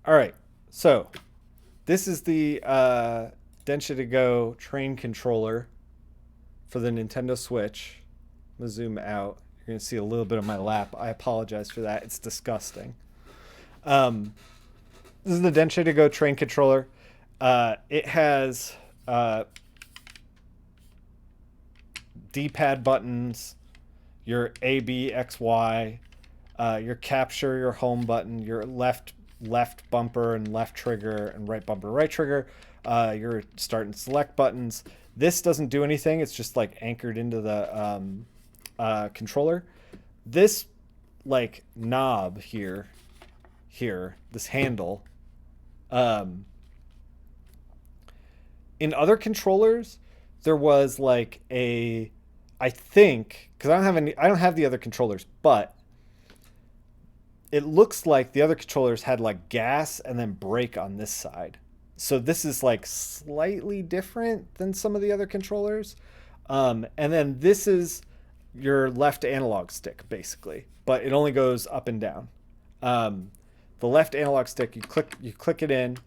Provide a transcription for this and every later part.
All right. So this is the Densha de Go train controller for the Nintendo Switch. I'm gonna zoom out. You're gonna see a little bit of my lap. I apologize for that. It's disgusting. Um, this is the Densha de Go train controller. It has D-pad buttons, your A, B, X, Y, your capture, your home button, your left bumper and left trigger, and right bumper, right trigger, your start and select buttons. This doesn't do anything. It's just like anchored into the controller. This like knob here, this handle, um, in other controllers, there was like a, I think, because I don't have the other controllers, but it looks like the other controllers had like gas and then brake on this side. So this is like slightly different than some of the other controllers. And then this is your left analog stick basically, but it only goes up and down. Um, the left analog stick, you click it in,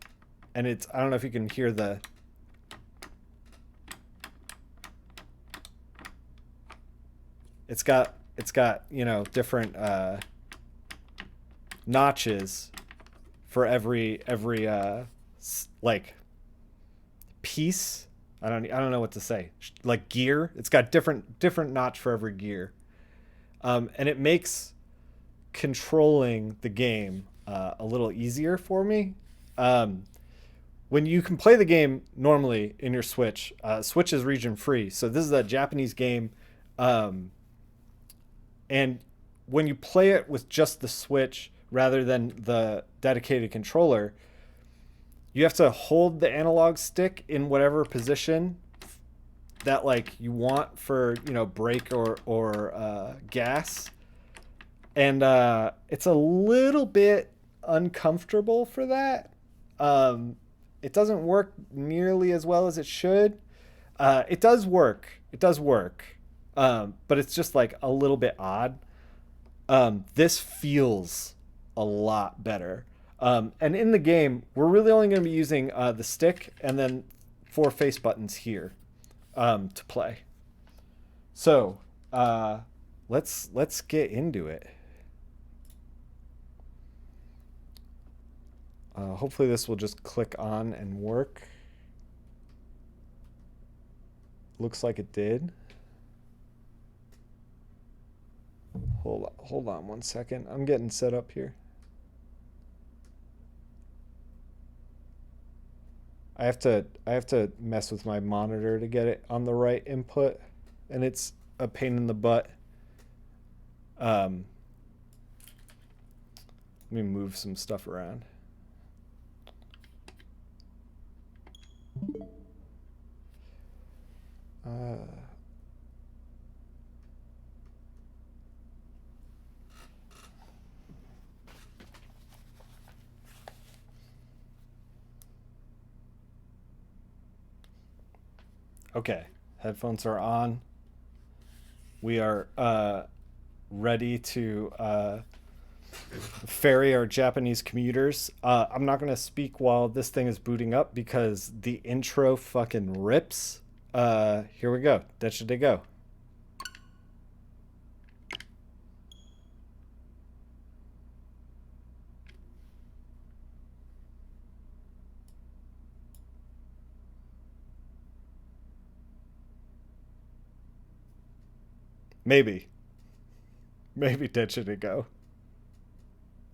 and it's, I don't know if you can hear the, it's got different notches for every like piece. I don't know what to say. Like gear, it's got different notch for every gear, and it makes controlling the game a little easier for me. Um, when you can play the game normally in your Switch, Switch is region free, so this is a Japanese game, um, and when you play it with just the Switch rather than the dedicated controller, you have to hold the analog stick in whatever position that like you want for brake or gas, and it's a little bit uncomfortable for that. Um, it doesn't work nearly as well as it should. It does work. It does work. But it's just like a little bit odd. This feels a lot better. And in the game, we're really only going to be using the stick and then four face buttons here to play. So let's get into it. Hopefully this will just click on and work. Looks like it did. Hold on one second. I'm getting set up here. I have to mess with my monitor to get it on the right input, and it's a pain in the butt. Um, Let me move some stuff around. Uh, okay, headphones are on. We are ready to ferry our Japanese commuters. I'm not gonna speak while this thing is booting up because the intro fucking rips. Here we go. Densha de Go. Maybe. Maybe Densha de Go.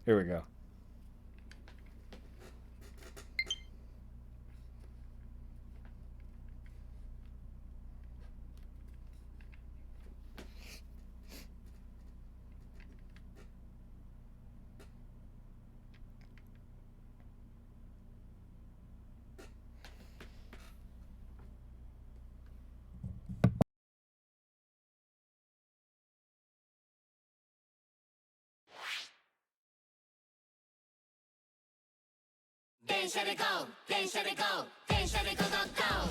Here we go. Densha de Go, Densha de Go, Densha de Go, go, go.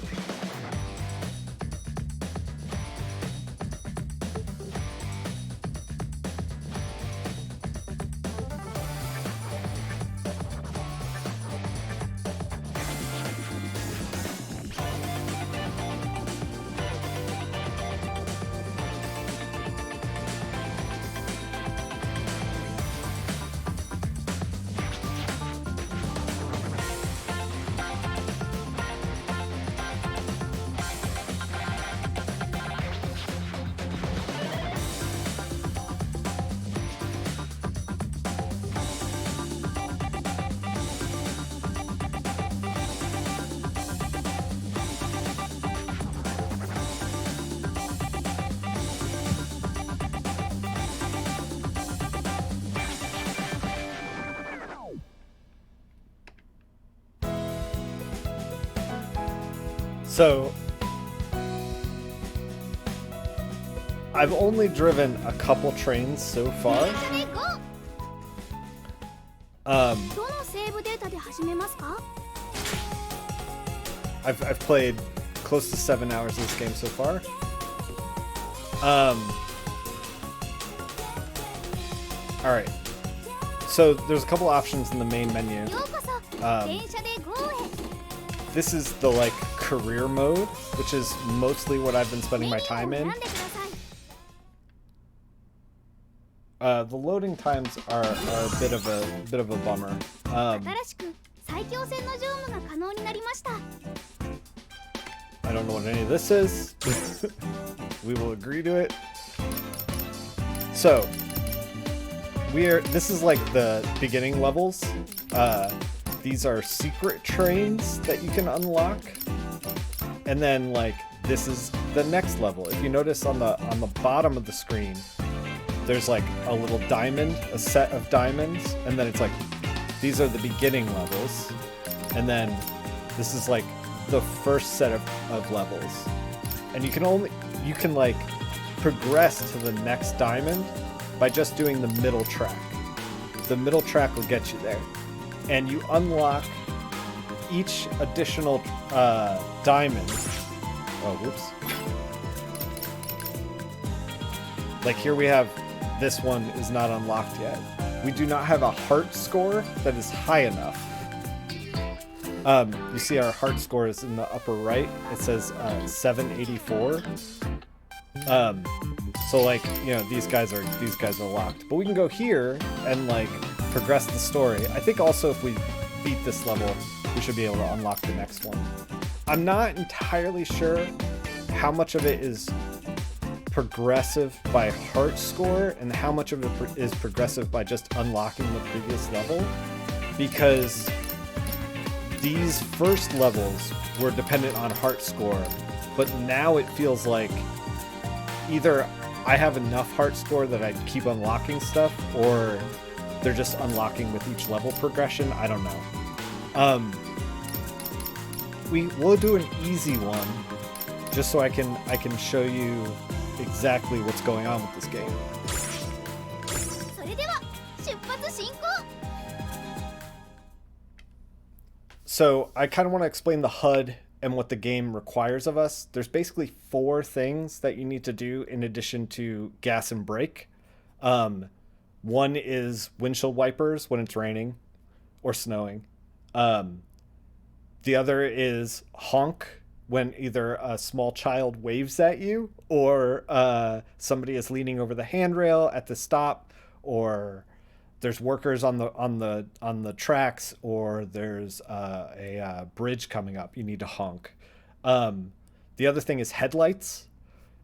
So I've only driven a couple trains so far. 電車で GO! どのセーブデータで始めますか？ I've played close to 7 hours of this game so far. All right. So there's a couple options in the main menu. ようこそ、電車で GO へ。 This is the like career mode, which is mostly what I've been spending my time メニュ in. ーを選んでください。 The loading times are a bit of a bummer. 新しく最強戦の乗務が可能になりました。 I don't know what any of this is. We will agree to it. So, this is like the beginning levels. These are secret trains that you can unlock. And then like this is the next level. If you notice on the bottom of the screen, there's like a little diamond, a set of diamonds, and then it's like these are the beginning levels. And then this is like the first set of levels. And you can like progress to the next diamond by just doing the middle track. The middle track will get you there. And you unlock each additional diamond. Oh, whoops. Like here we have, this one is not unlocked yet. We do not have a heart score that is high enough. You see our heart score is in the upper right. It says 784. So like, you know, these guys are locked. But we can go here and like progress the story. I think also if we beat this level, we should be able to unlock the next one. I'm not entirely sure how much of it is progressive by heart score and how much of it is progressive by just unlocking the previous level, because these first levels were dependent on heart score, but now it feels like either I have enough heart score that I keep unlocking stuff, or they're just unlocking with each level progression. I don't know. We'll do an easy one just so I can show you exactly what's going on with this game. それでは出発進行。 So I kind of want to explain the HUD and what the game requires of us. There's basically 4 things that you need to do in addition to gas and brake. One is windshield wipers when it's raining or snowing. The other is honk when either a small child waves at you, or somebody is leaning over the handrail at the stop, or there's workers on the tracks, or there's a bridge coming up. You need to honk. The other thing is headlights.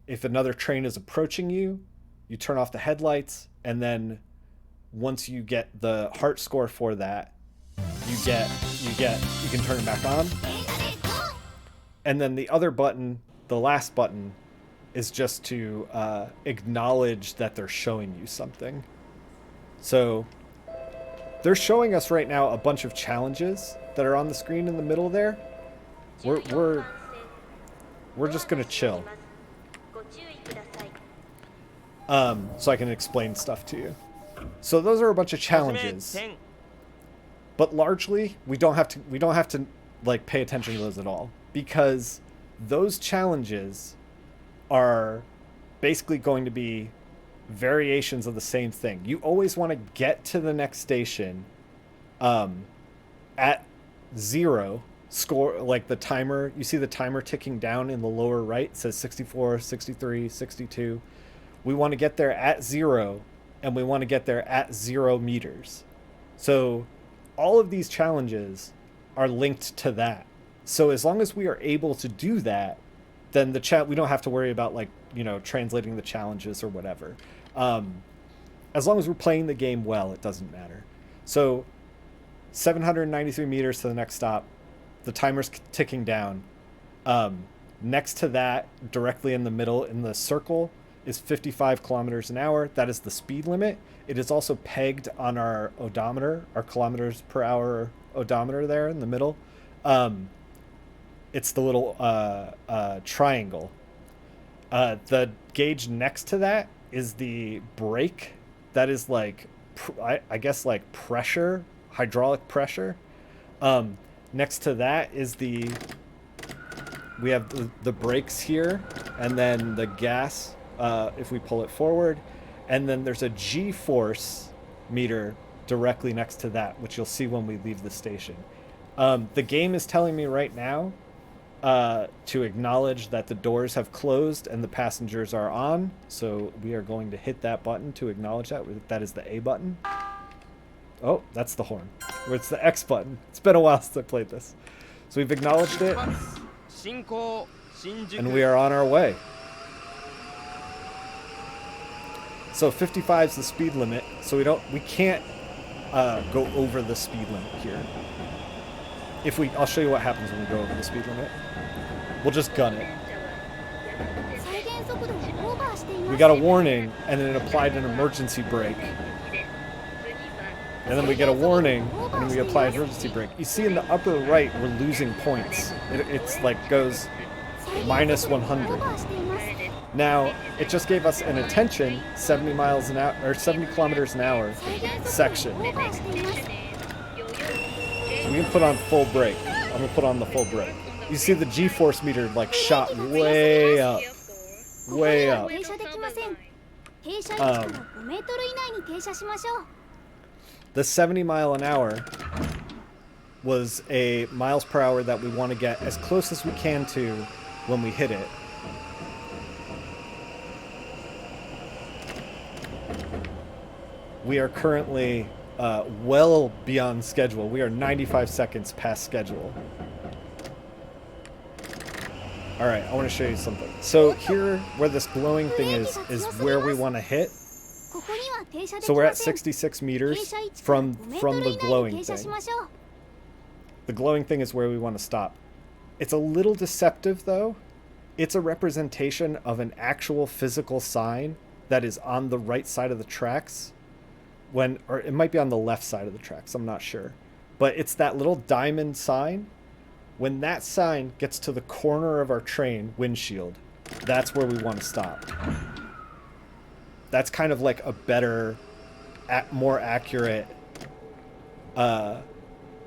If another train is approaching you, you turn off the headlights, and then once you get the heart score for that, you can turn it back on. 電車で GO! And then the other button, the last button, is just to acknowledge that they're showing you something. So they're showing us right now a bunch of challenges that are on the screen in the middle there. We're just gonna chill. So I can explain stuff to you. So those are a bunch of challenges. But largely, we don't have to like pay attention to those at all, because those challenges are basically going to be variations of the same thing. You always want to get to the next station at 0 score, like the timer. You see the timer ticking down in the lower right. It says 64, 63, 62. We want to get there at 0, and we want to get there at 0 meters. So all of these challenges are linked to that. So as long as we are able to do that, then we don't have to worry about, like, you know, translating the challenges or whatever. As long as we're playing the game well, it doesn't matter. So 793 meters to the next stop. The timer's ticking down. Next to that, directly in the middle, in the circle, is 55 kilometers an hour. That is the speed limit. It is also pegged on our odometer, our kilometers per hour odometer there in the middle. It's the little triangle. The gauge next to that is the brake. That is like, I guess like pressure, hydraulic pressure. Next to that is we have the brakes here, and then the gas, if we pull it forward. And then there's a G-force meter directly next to that, which you'll see when we leave the station. The game is telling me right now to acknowledge that the doors have closed and the passengers are on. So we are going to hit that button to acknowledge that. That is the A button. Oh, that's the horn. Or it's the X button. It's been a while since I played this. So we've acknowledged it. And we are on our way. So 55 is the speed limit. So we can't go over the speed limit here. I'll show you what happens when we go over the speed limit. We'll just gun it. We got a warning, and then it applied an emergency brake. And then we get a warning, and then we apply an emergency brake. You see in the upper right, we're losing points. It's like goes minus 100. Now, it just gave us an attention 70 miles an hour, or 70 kilometers an hour section. So we can put on full brake. I'm gonna put on the full brake. You see the G-force meter like shot way up. Way up. The 70 mile an hour was a miles per hour that we want to get as close as we can to when we hit it. We are currently well beyond schedule. We are 95 seconds past schedule. All right, I want to show you something. So here, where this glowing thing is where we want to hit. So we're at 66 meters from the glowing thing. The glowing thing is where we want to stop. It's a little deceptive, though. It's a representation of an actual physical sign that is on the right side of the tracks. Or it might be on the left side of the tracks, I'm not sure. But it's that little diamond sign. When that sign gets to the corner of our train windshield, that's where we want to stop. That's kind of like a better, more accurate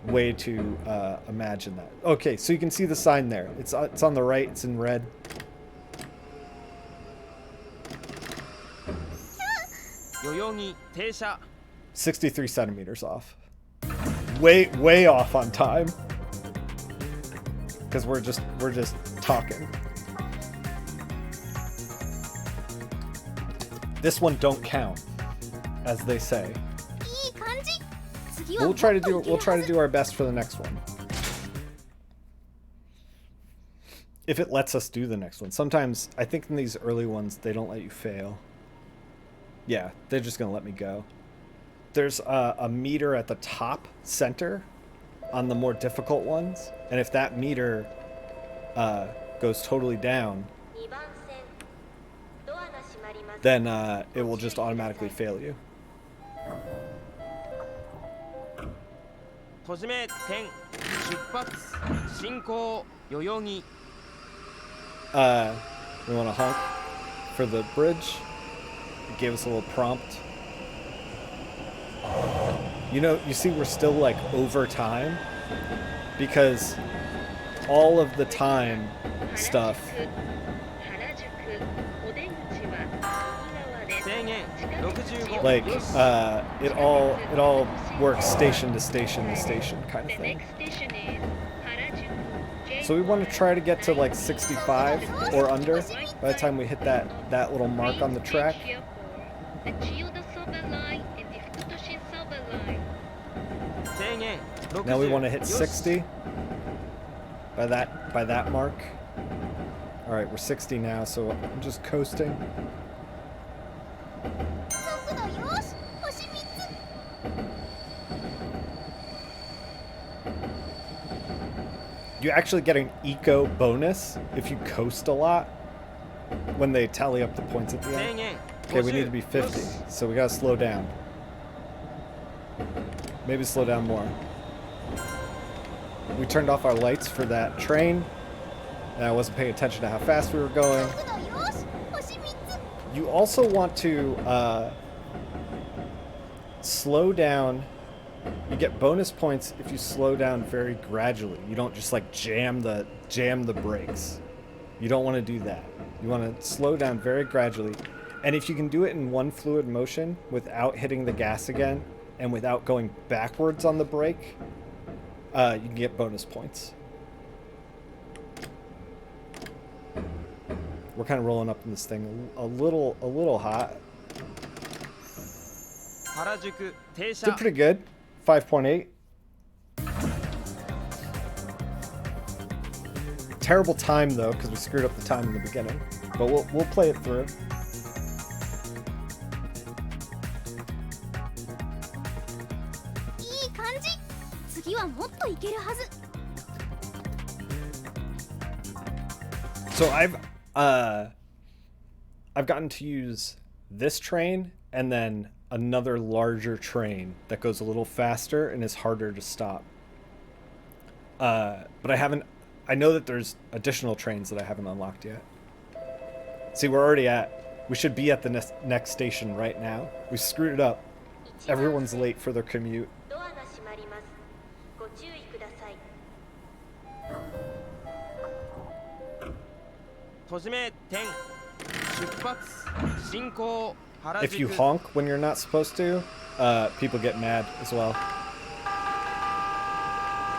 way to imagine that. Okay, so you can see the sign there. It's on the right. It's in red. 63 centimeters off. Way off on time. Because we're just talking. This one don't count, as they say. We'll try to do our best for the next one. If it lets us do the next one. Sometimes I think in these early ones they don't let you fail. Yeah, they're just gonna let me go. There's a meter at the top center on the more difficult ones, and if that meter goes totally down, then it will just automatically fail you. We want to honk for the bridge. It gave us a little prompt. You see we're still like over time because all of the time stuff like it all works station to station to station kind of thing. So we want to try to get to like 65 or under by the time we hit that little mark on the track. Now we want to hit 60 by that mark. All right, we're 60 now, so I'm just coasting. You actually get an eco bonus if you coast a lot when they tally up the points at the end. Okay, we need to be 50, so we gotta slow down. Maybe slow down more. We turned off our lights for that train. and I wasn't paying attention to how fast we were going. 角度よし星3つ You also want to slow down. You get bonus points if you slow down very gradually. You don't just like jam the brakes. You don't want to do that. You want to slow down very gradually. And if you can do it in one fluid motion without hitting the gas again and without going backwards on the brake, you can get bonus points. We're kind of rolling up in this thing a little hot. 原宿停車 Did pretty good. 5.8. Terrible time though, because we screwed up the time in the beginning. But we'll play it through.いい感じ次はもっといけるはず So I've gotten to use this train and then another larger train that goes a little faster and is harder to stop. But I know that there's additional trains that I haven't unlocked yet. See, we should be at the next station right now. We screwed it up. Everyone's late for their commute. ドアが閉まります。ご注意ください。閉じ目点出発進行原 If you 宿 honk when you're not supposed to, people get mad as well.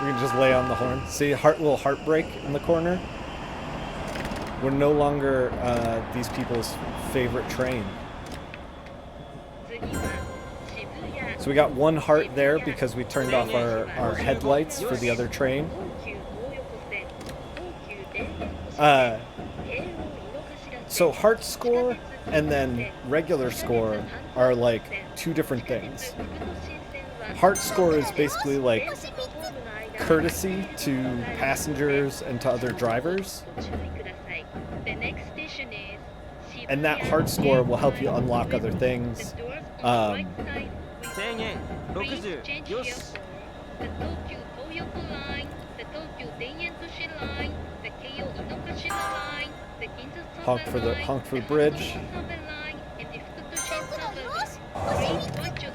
We can just lay on the horn. See, little heartbreak in the corner. We're no longer these people's favorite train. 次は渋谷 So we got one heart there because we turned off our headlights for the other train. 東急東横線東急田園都市 Uh, 線京王井の頭線 so heart score and then regular score are like two different things. Heart score is basically like 星3つ courtesy to passengers and to other drivers. And that heart score will help you unlock other things. 制限60よし Honk for the bridge.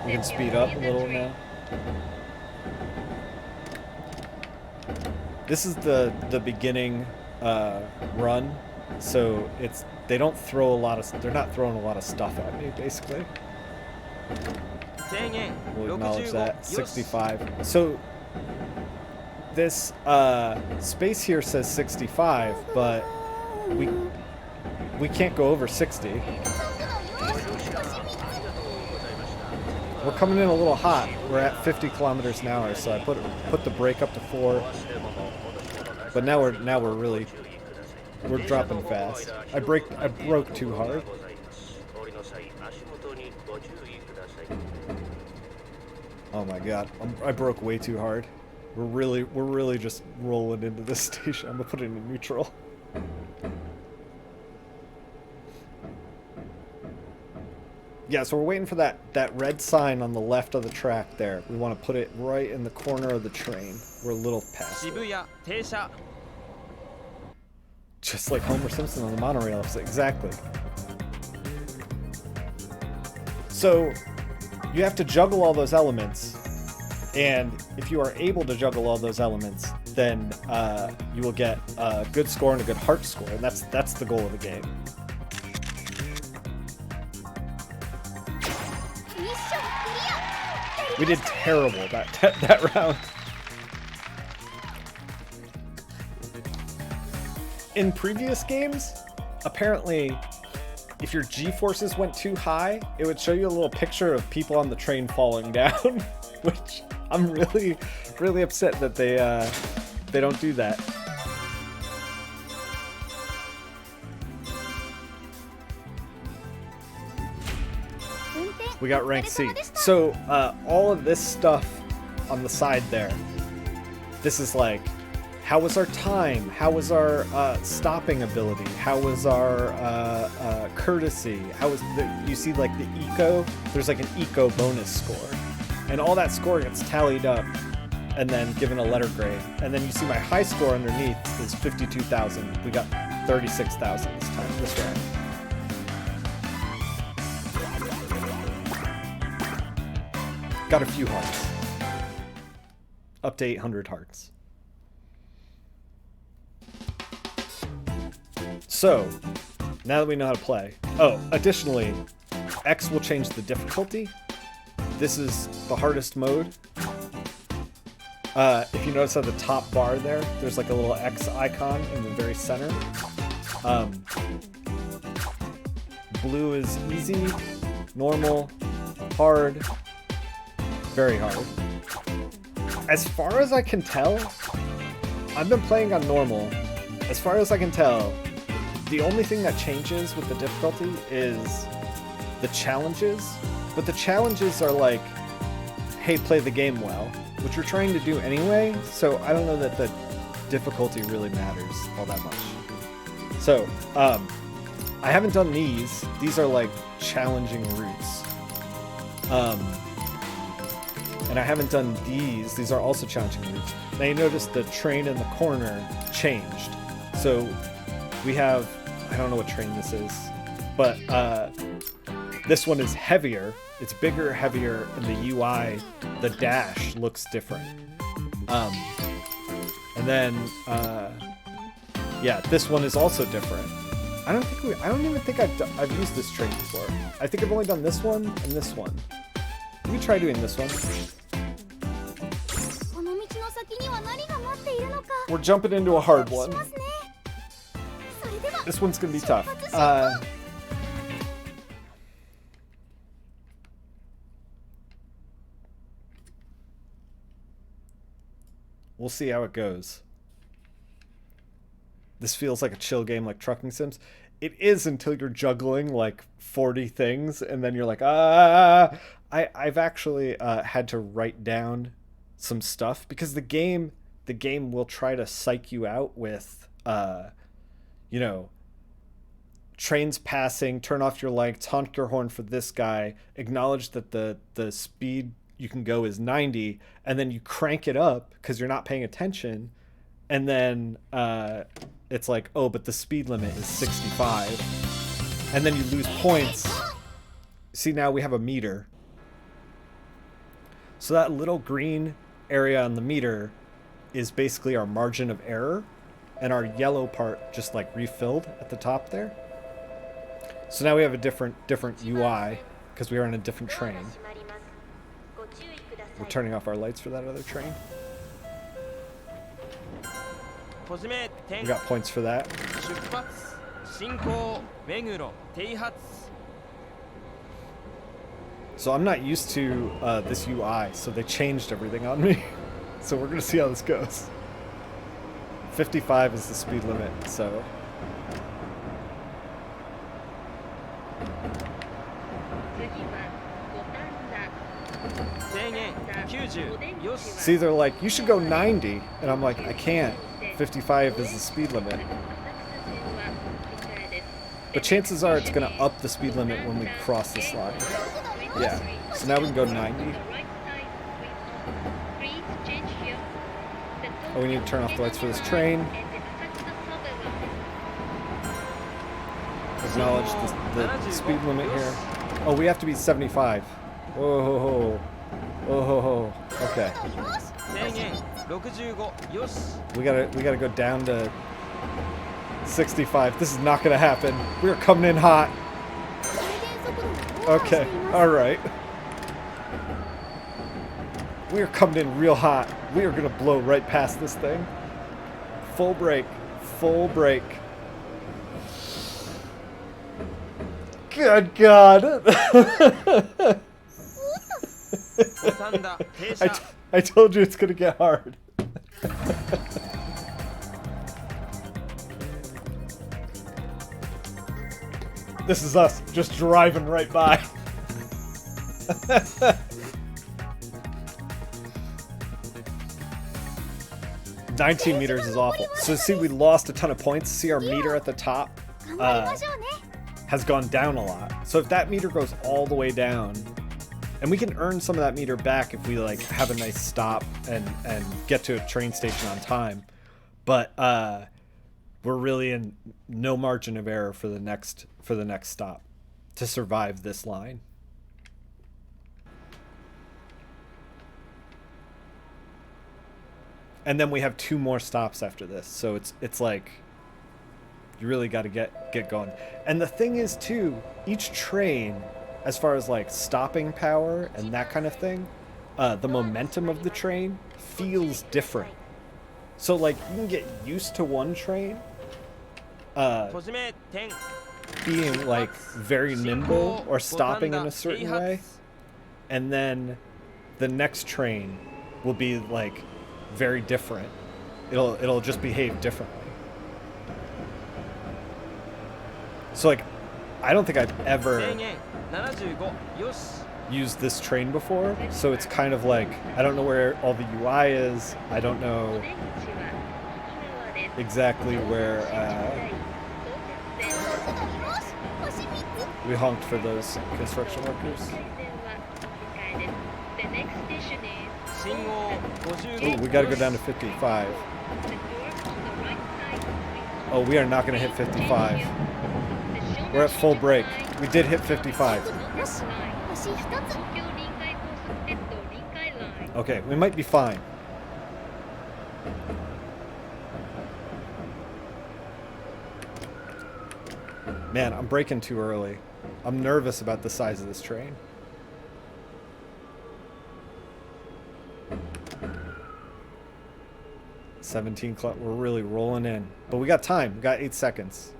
We can speed up a little now. This is the beginning run, so they're not throwing a lot of stuff at me basically. 制限 We'll acknowledge 65 that. 65. So this space here says 65, but we can't go over 60. 角度よし星3つ We're coming in a little hot. We're at 50 kilometers an hour, so I put the brake up to 4. But now we're dropping fast. I broke too hard. Oh my god, I broke way too hard. We're really just rolling into this station. I'm gonna put it in neutral. Yeah, so we're waiting for that red sign on the left of the track there. We want to put it right in the corner of the train. We're a little past it. 渋谷停車 Just like Homer Simpson on the monorail episode. Exactly. So, you have to juggle all those elements. And if you are able to juggle all those elements, then you will get a good score and a good heart score. And that's the goal of the game. ミッションクリア We did terrible that round. In previous games, apparently, if your G-forces went too high, it would show you a little picture of people on the train falling down, which I'm really upset that they don't do that. We got rank C. So all of this stuff on the side there, this is like, how was our time? How was our stopping ability? How was our courtesy? How was you see like the eco? There's like an eco bonus score, and all that score gets tallied up and then given a letter grade. And then you see my high score underneath is 52,000. We got 36,000 this time, this round. Got a few hearts. Up to 800 hearts. So, now that we know how to play. Oh, additionally, X will change the difficulty. This is the hardest mode. If you notice at the top bar there, there's like a little X icon in the very center. Blue is easy, normal, hard, very hard. As far as I can tell, I've been playing on normal. As far as I can tell, the only thing that changes with the difficulty is the challenges. But the challenges are like, hey, play the game well, which we're trying to do anyway, so I don't know that the difficulty really matters all that much. So, I haven't done these. These are like challenging routes. And I haven't done these. These are also challenging routes. Now you notice the train in the corner changed. So we have, I don't know what train this is, but this one is heavier. It's bigger, heavier, and the UI, the dash looks different. And then, yeah, this one is also different. I don't even think I've used this train before. I think I've only done this one and this one. Let me try doing this one. We're jumping into a hard one. This one's gonna be tough. We'll see how it goes. This feels like a chill game like Trucking Sims. It is until you're juggling like 40 things and then you're like, I've actually had to write down some stuff because the game will try to psych you out with, you know, trains passing, turn off your lights, honk your horn for this guy, acknowledge that the speed you can go is 90, and then you crank it up because you're not paying attention, and then it's like, oh, but the speed limit is 65, and then you lose points. See, now we have a meter. So that little green area on the meter is basically our margin of error, and our yellow part just like refilled at the top there. So now we have a different UI because we are on a different train. We're turning off our lights for that other train. We got points for that. So I'm not used to this UI, so they changed everything on me. So we're gonna see how this goes. 55 is the speed limit, so. See, they're like, you should go 90, and I'm like, I can't. 55 is the speed limit. But chances are it's gonna up the speed limit when we cross this line. Yeah, so now we can go 90. Oh, we need to turn off the lights for this train. Acknowledge the speed limit here. Oh, we have to be 75. Whoa, oh, okay. We gotta go down to 65. This is not gonna happen. We're coming in hot. Okay, all right. We're coming in real hot. We are gonna blow right past this thing. Full brake, full brake. Good God. I told you it's gonna get hard. This is us just driving right by. 19 meters is awful. So see, we lost a ton of points. See, our meter at the top has gone down a lot. So if that meter goes all the way down, And we can earn some of that meter back if we like have a nice stop and get to a train station on time. But we're really in no margin of error for the next stop to survive this line. And then we have 2 more stops after this, so it's like you really got to get going. And the thing is too, each train, as far as like stopping power and that kind of thing, the momentum of the train feels different. So like you can get used to one train 閉じ目点 being like very nimble or stopping in a certain way, and then the next train will be like very different. It'll just behave differently. So like I don't think I've ever 制限75よし used this train before, so it's kind of like I don't know where all the UI is. I don't know exactly where we honked for those construction workers. 信号 Oh, 55 we gotta go down to 55. Oh, we are not gonna hit 55. We're at full brake. We did hit 55. よし星2つ Okay, we might be fine. Man, I'm braking too early. I'm nervous about the size of this train. We're really rolling in. But we got time. We got 8 seconds.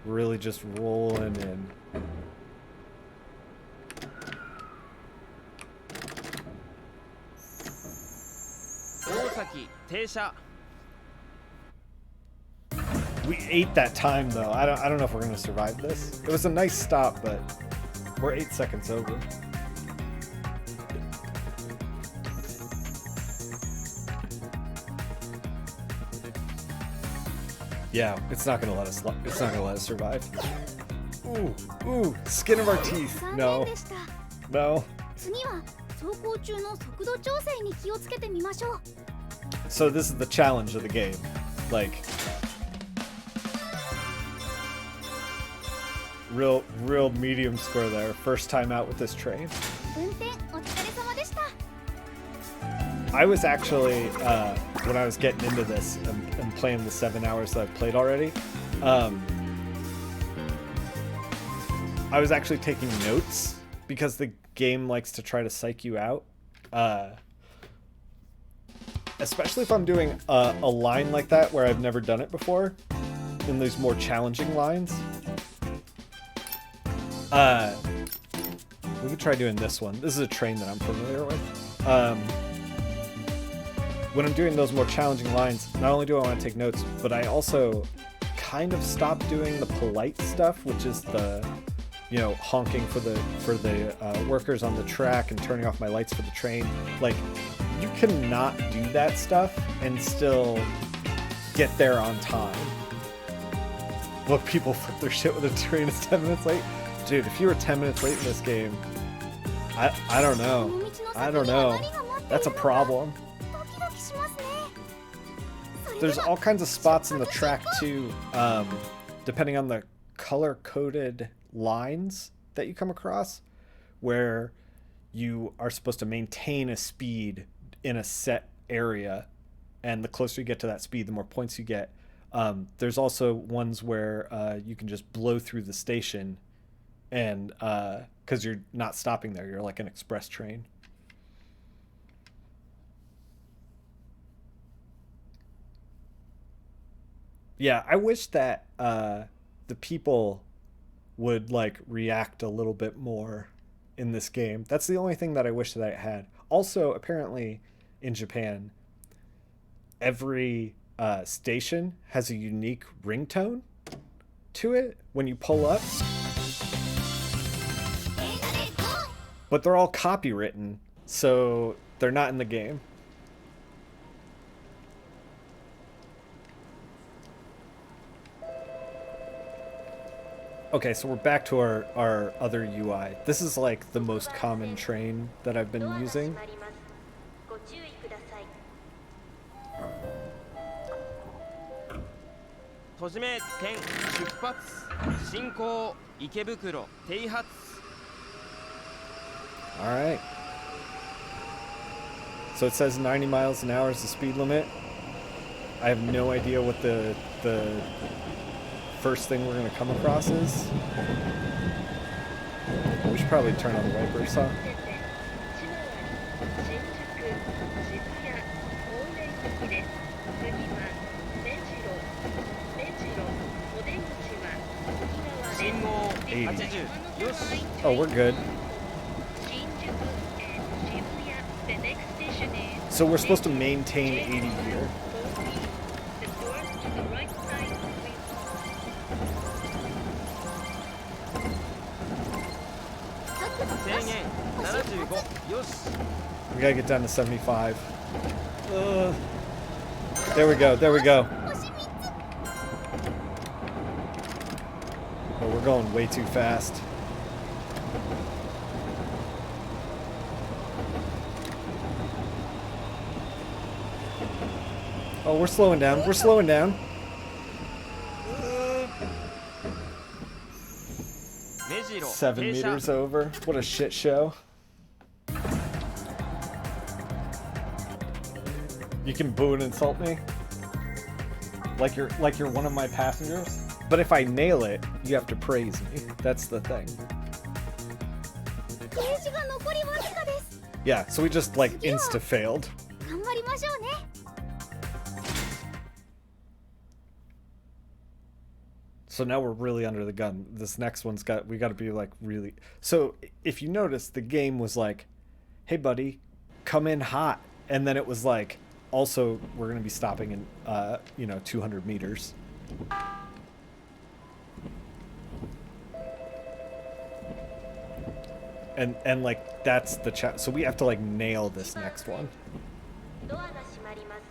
Really just rolling in. Osaki 停車 We ate that time though. I don't know if we're gonna survive this. It was a nice stop, but we're 8 seconds over. Yeah, it's not gonna let us. It's not gonna let us survive. Ooh, skin of our teeth. 残念 No, でした no. 次は走行中の速度調整に気をつけてみましょう So this is the challenge of the game. Like, real medium score there. First time out with this train. 運転お疲れ様でした I was actually, when I was getting into this and playing the 7 hours that I've played already, I was actually taking notes because the game likes to try to psych you out. Especially if I'm doing a line like that where I've never done it before, in these more challenging lines. We could try doing this one. This is a train that I'm familiar with. When I'm doing those more challenging lines, not only do I want to take notes, but I also kind of stop doing the polite stuff, which is the, you know, honking for the workers on the track and turning off my lights for the train. Like, you cannot do that stuff and still get there on time. But people flip their shit when the train is 10 minutes late. Dude, if you were 10 minutes late in this game, I don't know. I don't know. That's a problem. ドキドキしますねそれで There's は all kinds of spots in the track too, depending on the color-coded lines that you come across, where you are supposed to maintain a speed in a set area, and the closer you get to that speed, the more points you get. There's also ones where you can just blow through the station, and because you're not stopping there, you're like an express train. Yeah, I wish that the people would like react a little bit more in this game. That's the only thing that I wish that I had. Also, apparently in Japan, every station has a unique ringtone to it when you pull up. 電車で GO! But they're all copywritten, so they're not in the game. Okay, so we're back to our other UI. This is like the most common train that I've been using. ご注意ください。閉じ目点出発進行池袋停発 Alright. So it says 90 miles an hour is the speed limit. I have no idea what the first thing we're going to come across is. We should probably turn on the wipers, huh? 新宿、渋谷、大連行きです。次は目白、お出口は信号80よし Oh, we're good. 新宿、渋谷。The next station is So we're supposed to maintain 80 here. The doors to the right side will 制限75よし We gotta get down to 75. There we go, there we go. 星3つ Oh, we're going way too fast. Oh, we're slowing down. We're slowing down. 目白 7停車 meters over. What a shit show. You can boo and insult me. Like you're one of my passengers. But if I nail it, you have to praise me. That's the thing. ゲージが残りわずかです Yeah, so we just like insta failed. 頑張りましょうね So now we're really under the gun. This next one's we got to be like really. So if you notice, the game was like, "Hey, buddy, come in hot," and then it was like, "Also, we're gonna be stopping in, 200 meters." And like that's the chat. So we have to like nail this next one. ドアが閉まります。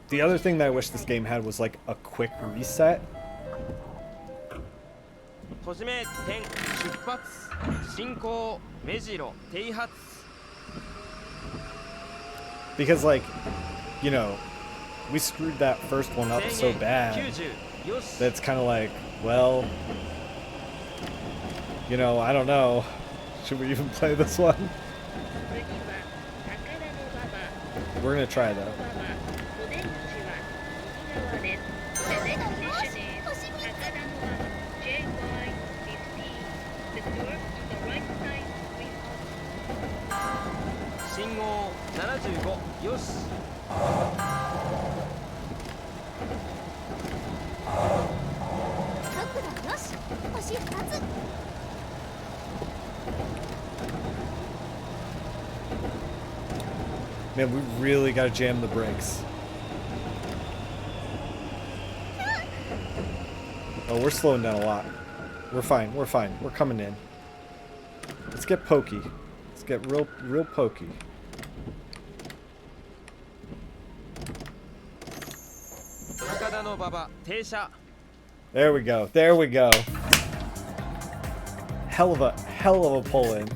The other thing that I wish this game had was like a quick reset. 閉じ目点出発進行目白停発 Because like, we screwed that first one up 制 so 限 bad 90よし that's kind of like, well, I don't know. Should we even play this one? 次は高田馬場。 We're gonna try though. お出口は右側です。The next station is 高田馬場 JY15. The doors on the right side will 信号75よし 角度よし星2つ Man, we really gotta jam the brakes. Oh, we're slowing down a lot. We're fine, we're fine. We're coming in. Let's get pokey. Let's get real pokey. There we go. There we go. Hell of a pull in.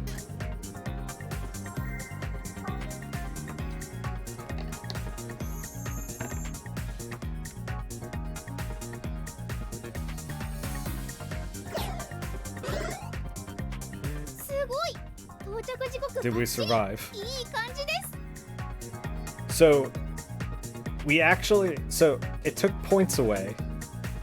Did we survive? いい感じです So it took points away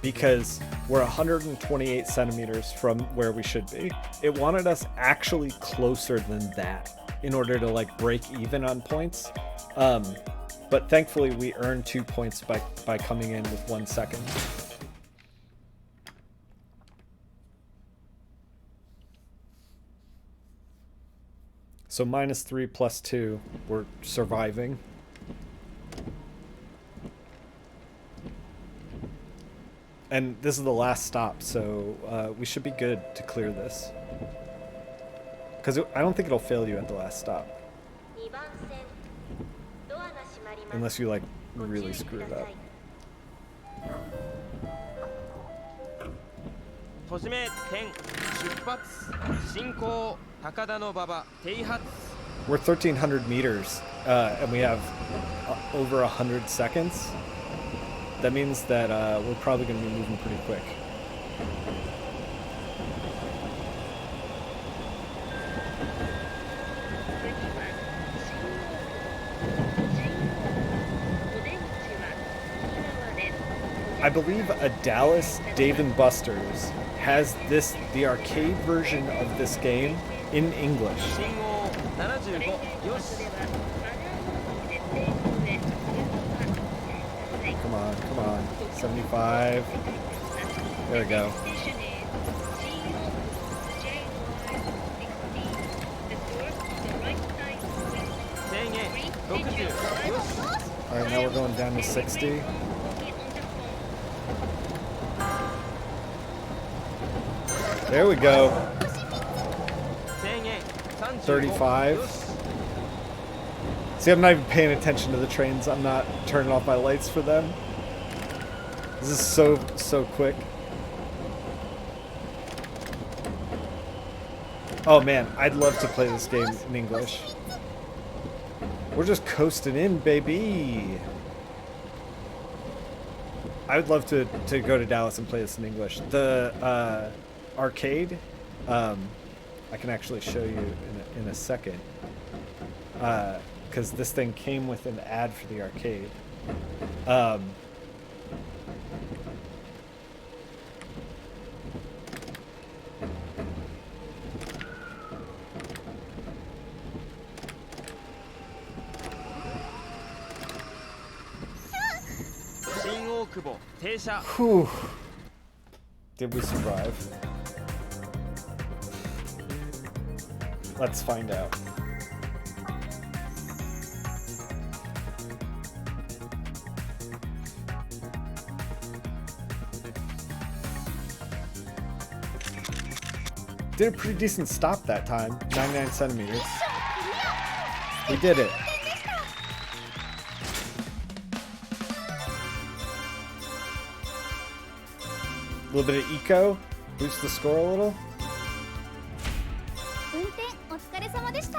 because we're 128 centimeters from where we should be. It wanted us actually closer than that in order to like break even on points. But thankfully we earned 2 points by coming in with 1 second. So -3 plus 2, we're surviving. And this is the last stop, so we should be good to clear this. Because I don't think it'll fail you at the last stop. 2番線。ドアが閉まります。 Unless you like ご注 really 意 screw く it ださ up. い。閉じめ点出発進行高田の馬場停発 We're 1,300 meters, and we have over 100 seconds. That means that we're probably going to be moving pretty quick. I believe a Dallas Dave & Buster's has the arcade version of this game in English. 信号75よし Come on, come on. 75. There we go. Alright, now we're going down to 60. There we go. 35. See, I'm not even paying attention to the trains. I'm not turning off my lights for them. This is so quick. Oh man, I'd love to play this game in English. We're just coasting in, baby. I would love to go to Dallas and play this in English. The arcade, I can actually show you in a second. Because this thing came with an ad for the arcade. Whew. Did we survive? Let's find out. Did a pretty decent stop that time. 99 centimeters. We did it. A little bit of eco. Boost the score a little.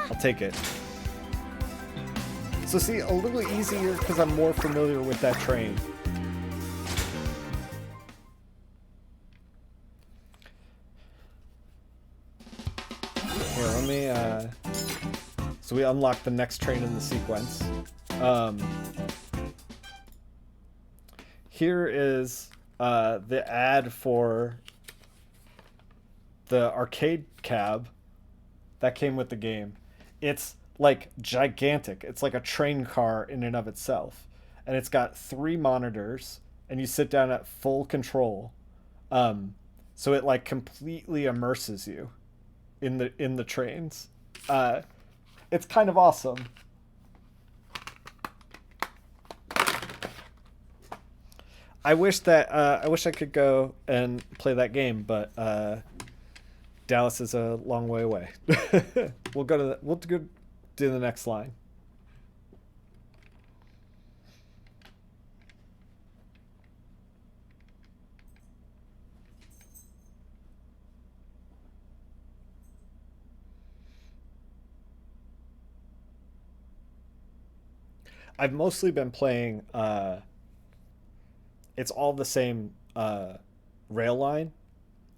I'll take it. So see, a little easier because I'm more familiar with that train. Here, let me, so we unlock the next train in the sequence. Here is the ad for the arcade cab that came with the game. It's like gigantic. It's like a train car in and of itself. And it's got 3 monitors and you sit down at full control. So it like completely immerses you in the trains. It's kind of awesome. I wish I could go and play that game, but Dallas is a long way away. We'll go do the next line. I've mostly been playing it's all the same rail line.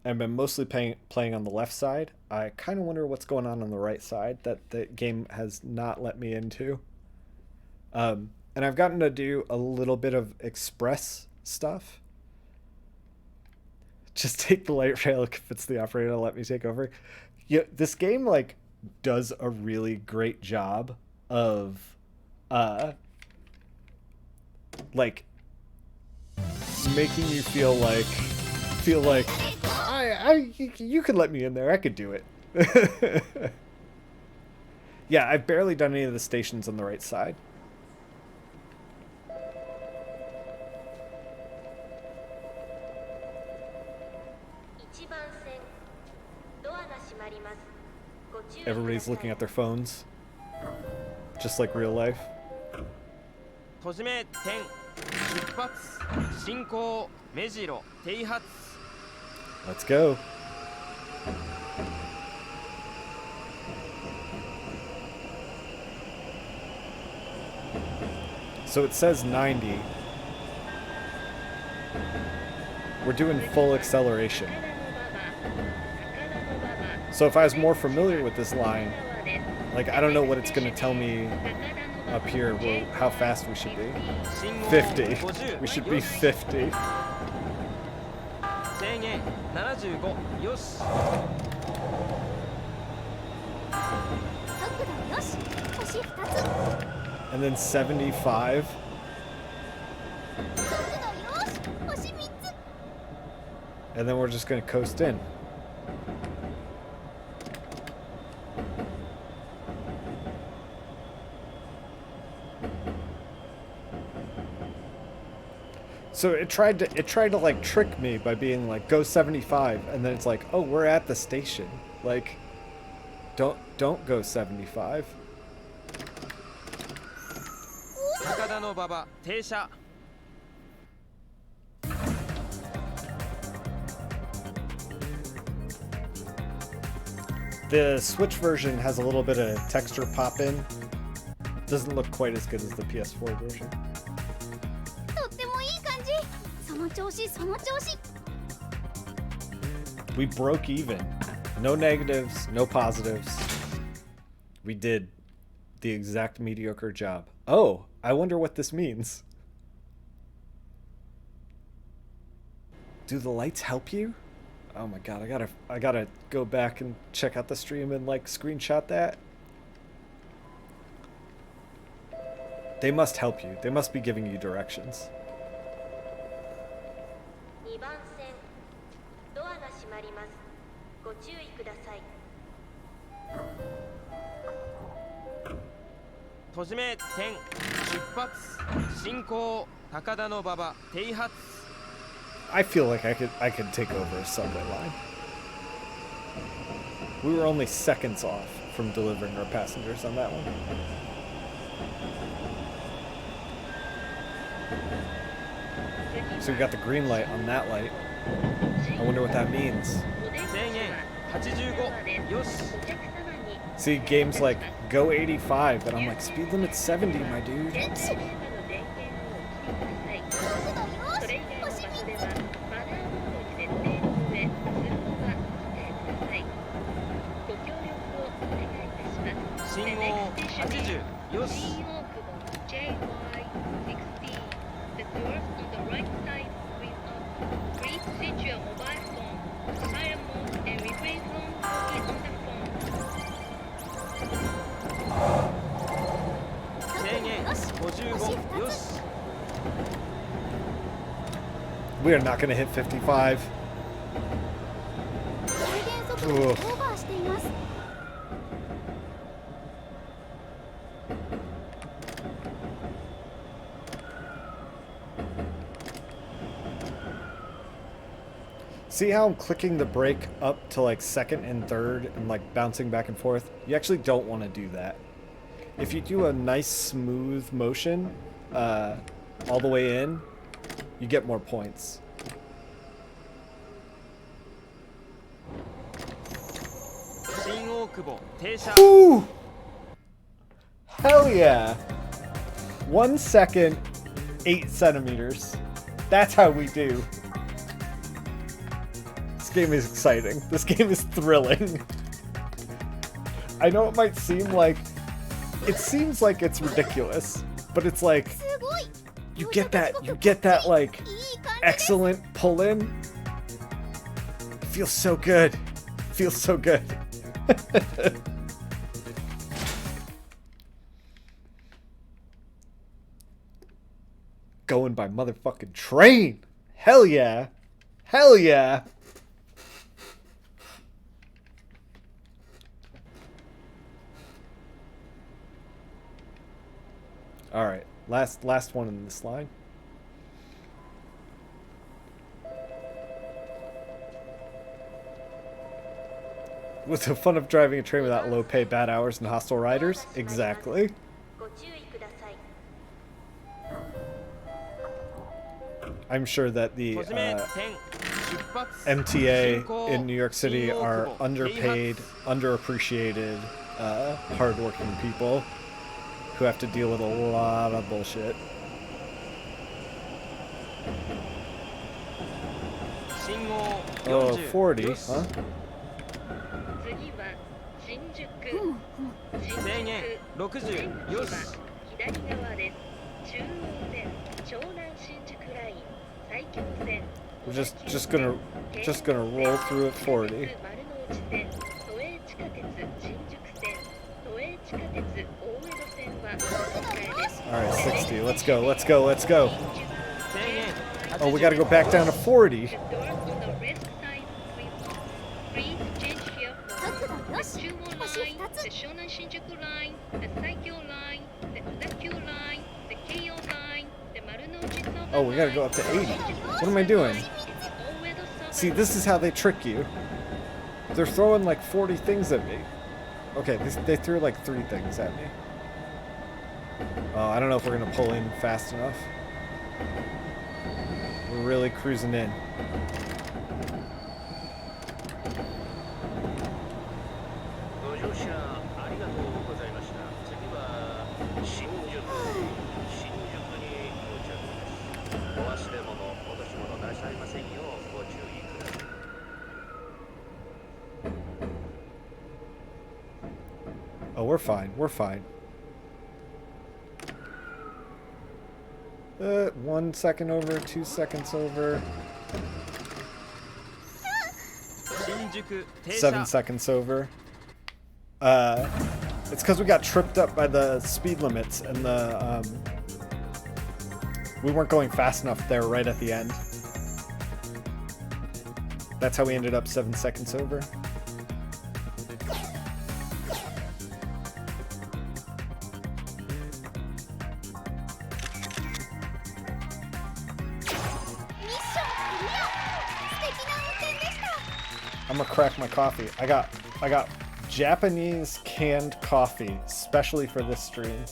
I've been mostly playing on the left side. I kind of wonder what's going on the right side that the game has not let me into. And I've gotten to do a little bit of express stuff. Just take the light rail if it's the operator to let me take over. Yeah, this game like does a really great job of like making you feel like you could let me in there. I could do it. Yeah, I've barely done any of the stations on the right side. Everybody's looking at their phones, just like real life. 閉じめ点出発進行目白停発 Let's go. So it says 90. We're doing full acceleration. So if I was more familiar with this line, like, I don't know what it's going to tell me up here, how fast we should be. 50. We should be 50. 制限75よし速度よし星2つ And then 75. 速度よし星3つ And then we're just going to coast in. So it tried to like trick me by being like, go 75, and then it's like, oh, we're at the station. Like, don't go 75. 高田の馬場停車 The Switch version has a little bit of texture pop in. Doesn't look quite as good as the PS4 version. とってもいい感じその調子その調子 We broke even. No negatives, no positives. We did the exact mediocre job. Oh, I wonder what this means. Do the lights help you? Oh my god, I gotta go back and check out the stream and like screenshot that. They must help you. They must be giving you directions. 2番線ドアが閉まりますご注意ください閉じ目点出発進行高田の馬場停発 I feel like I could take over a subway line. We were only seconds off from delivering our passengers on that one. So we got the green light on that light. I wonder what that means. 制限85よし See, games like go 85, and I'm like, speed limit 70, my dude. 電気の電源を切ってくださいそれ以外の場所ではマナーモードに設定の上通報はお控えくださいご協力をお願いいたします信号80よし JY16 The doors on the right side will open. Please switch your mobile phone to silent mode and refrain from talking on the phone. 制限55よし We are not going to hit 55. 制限速度をオーバーしています See how I'm clicking the brake up to like second and third and like bouncing back and forth? You actually don't want to do that. If you do a nice smooth motion all the way in, you get more points. 新大久保停車 Woo! Hell yeah! 1 second, 8 centimeters. That's how we do. This game is exciting. This game is thrilling. I know it might seem like... It seems like it's ridiculous, but it's like... すごい You get that like いい感じです excellent pull in. It feels so good. It feels so good. Going by motherfucking train. Hell yeah. Hell yeah. All right. Last one in this line. With the fun of driving a train without low pay, bad hours, and hostile riders? Exactly. ご注意ください I'm sure that the 閉じ目点 MTA in New York City are underpaid, underappreciated, hardworking people who have to deal with a lot of bullshit. Oh, 40, huh? 次は新宿制限60よし左側です中央線湘南新宿ライン埼京線 We're just gonna roll through at 40. 丸の内線都営地下鉄新宿線都営地下鉄大江戸線はお使いです Alright, 60. Let's go, let's go, let's go. 制限 Oh, we gotta go back down to 40. The doors on the left side, please change here for the Chuo line, the Shonan Shinjuku line, the Saikyo line, the Odakyu line, the Keio line, the Marunouchi Soba Oh, we gotta go up to 80. What am I doing? See, this is how they trick you. They're throwing like 40 things at me. Okay, they threw like 3 things at me. Oh, I don't know if we're gonna pull in fast enough. We're really cruising in. ご乗車ありがとうございました。次は新宿に到着です。お忘れ物、落とし物なさいませんようご注意ください。Oh, we're fine. We're fine. 1 second over, 2 seconds over, 新宿停 7 車 seconds over. It's because we got tripped up by the speed limits and we weren't going fast enough there right at the end. That's how we ended up 7 seconds over. I'm gonna crack my coffee. I got Japanese canned coffee, specially for this stream.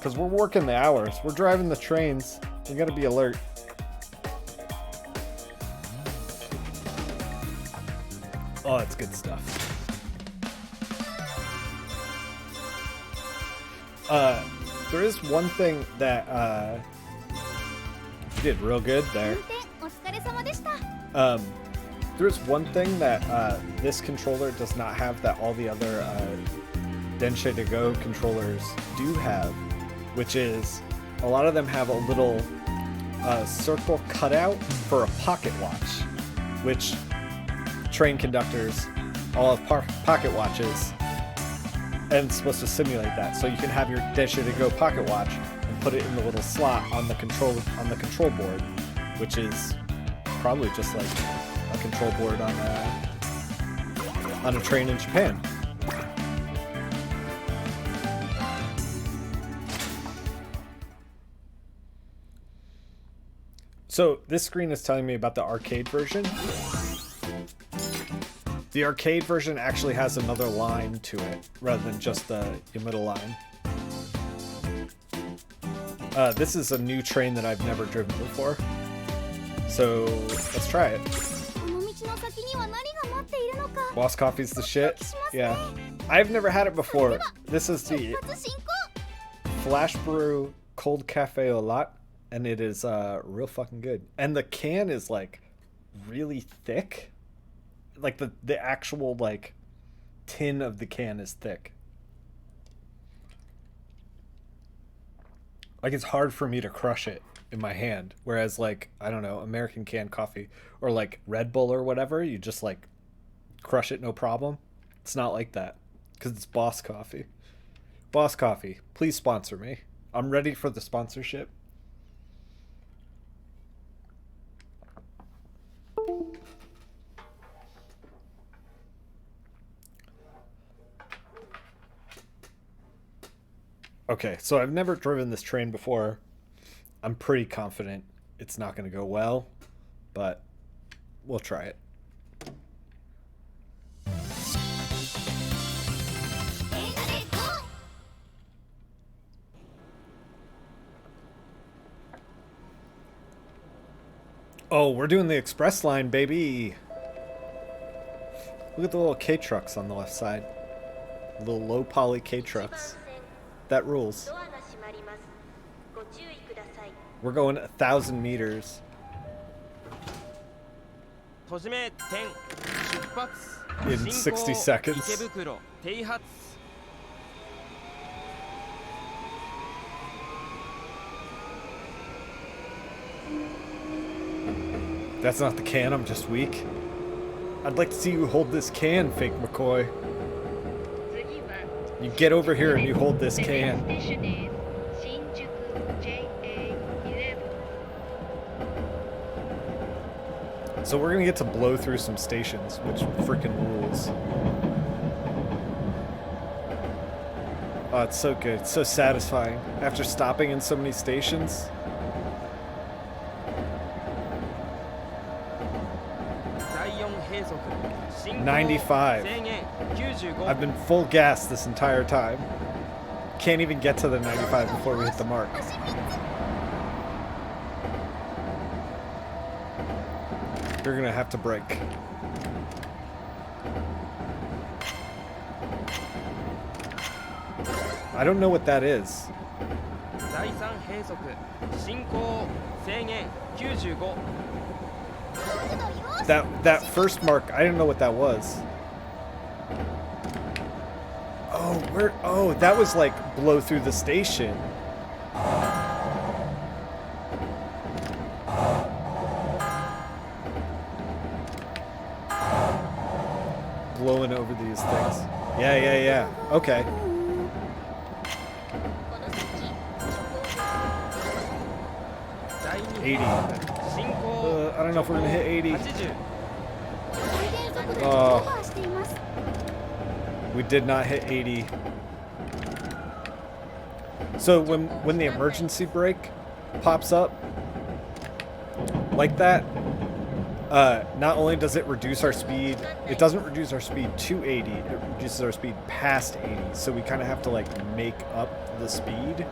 Cause we're working the hours. We're driving the trains. We gotta be alert. Oh, that's good stuff. There is one thing that you did real good there. 運転お疲れ様でした。 There's one thing that this controller does not have that all the other Densha de Go controllers do have, which is a lot of them have a little circle cutout for a pocket watch, which train conductors all have pocket watches, and it's supposed to simulate that. So you can have your Densha de Go pocket watch and put it in the little slot on the control board, which is probably just like a control board on a train in Japan. So this screen is telling me about the arcade version. The arcade version actually has another line to it rather than just the middle line. This is a new train that I've never driven before. So let's try it. この道の先には何が待っているのか。 Boss coffee's the shit. Yeah. I've never had it before. This is the 出発進行。 Flash Brew Cold Cafe au Latte, and it is real fucking good. And the can is like really thick. Like the actual like tin of the can is thick. Like it's hard for me to crush it in my hand, whereas like I don't know, American canned coffee or like Red Bull or whatever, you just like crush it no problem. It's not like that because it's Boss Coffee. Boss Coffee, please sponsor me. I'm ready for the sponsorship. Okay, so I've never driven this train before. I'm pretty confident it's not going to go well, but we'll try it. 電車で GO！ All Oh, we're doing the express line, baby. Look at the little K trucks on the left side. Little low poly K trucks. That rules. We're going 1,000 meters. 閉じ目点出発 In 進行 60 seconds. 池袋停発 That's not the can, I'm just weak. I'd like to see you hold this can, fake McCoy. You get over here and you hold this can. So we're gonna get to blow through some stations, which freaking rules. Oh, it's so good. It's so satisfying. After stopping in so many stations. 95. I've been full gas this entire time. Can't even get to the 95 before we hit the mark. You're gonna have to brake. I don't know what that is. That first mark, I didn't know what that was. Oh, that was like blow through the station. Blowing over these things. Yeah. Okay. $80. I don't know if we're gonna hit 80. Oh. We did not hit 80. So when the emergency brake pops up like that, not only does it reduce our speed, it doesn't reduce our speed to 80, it reduces our speed past 80. So we kind of have to like make up the speed.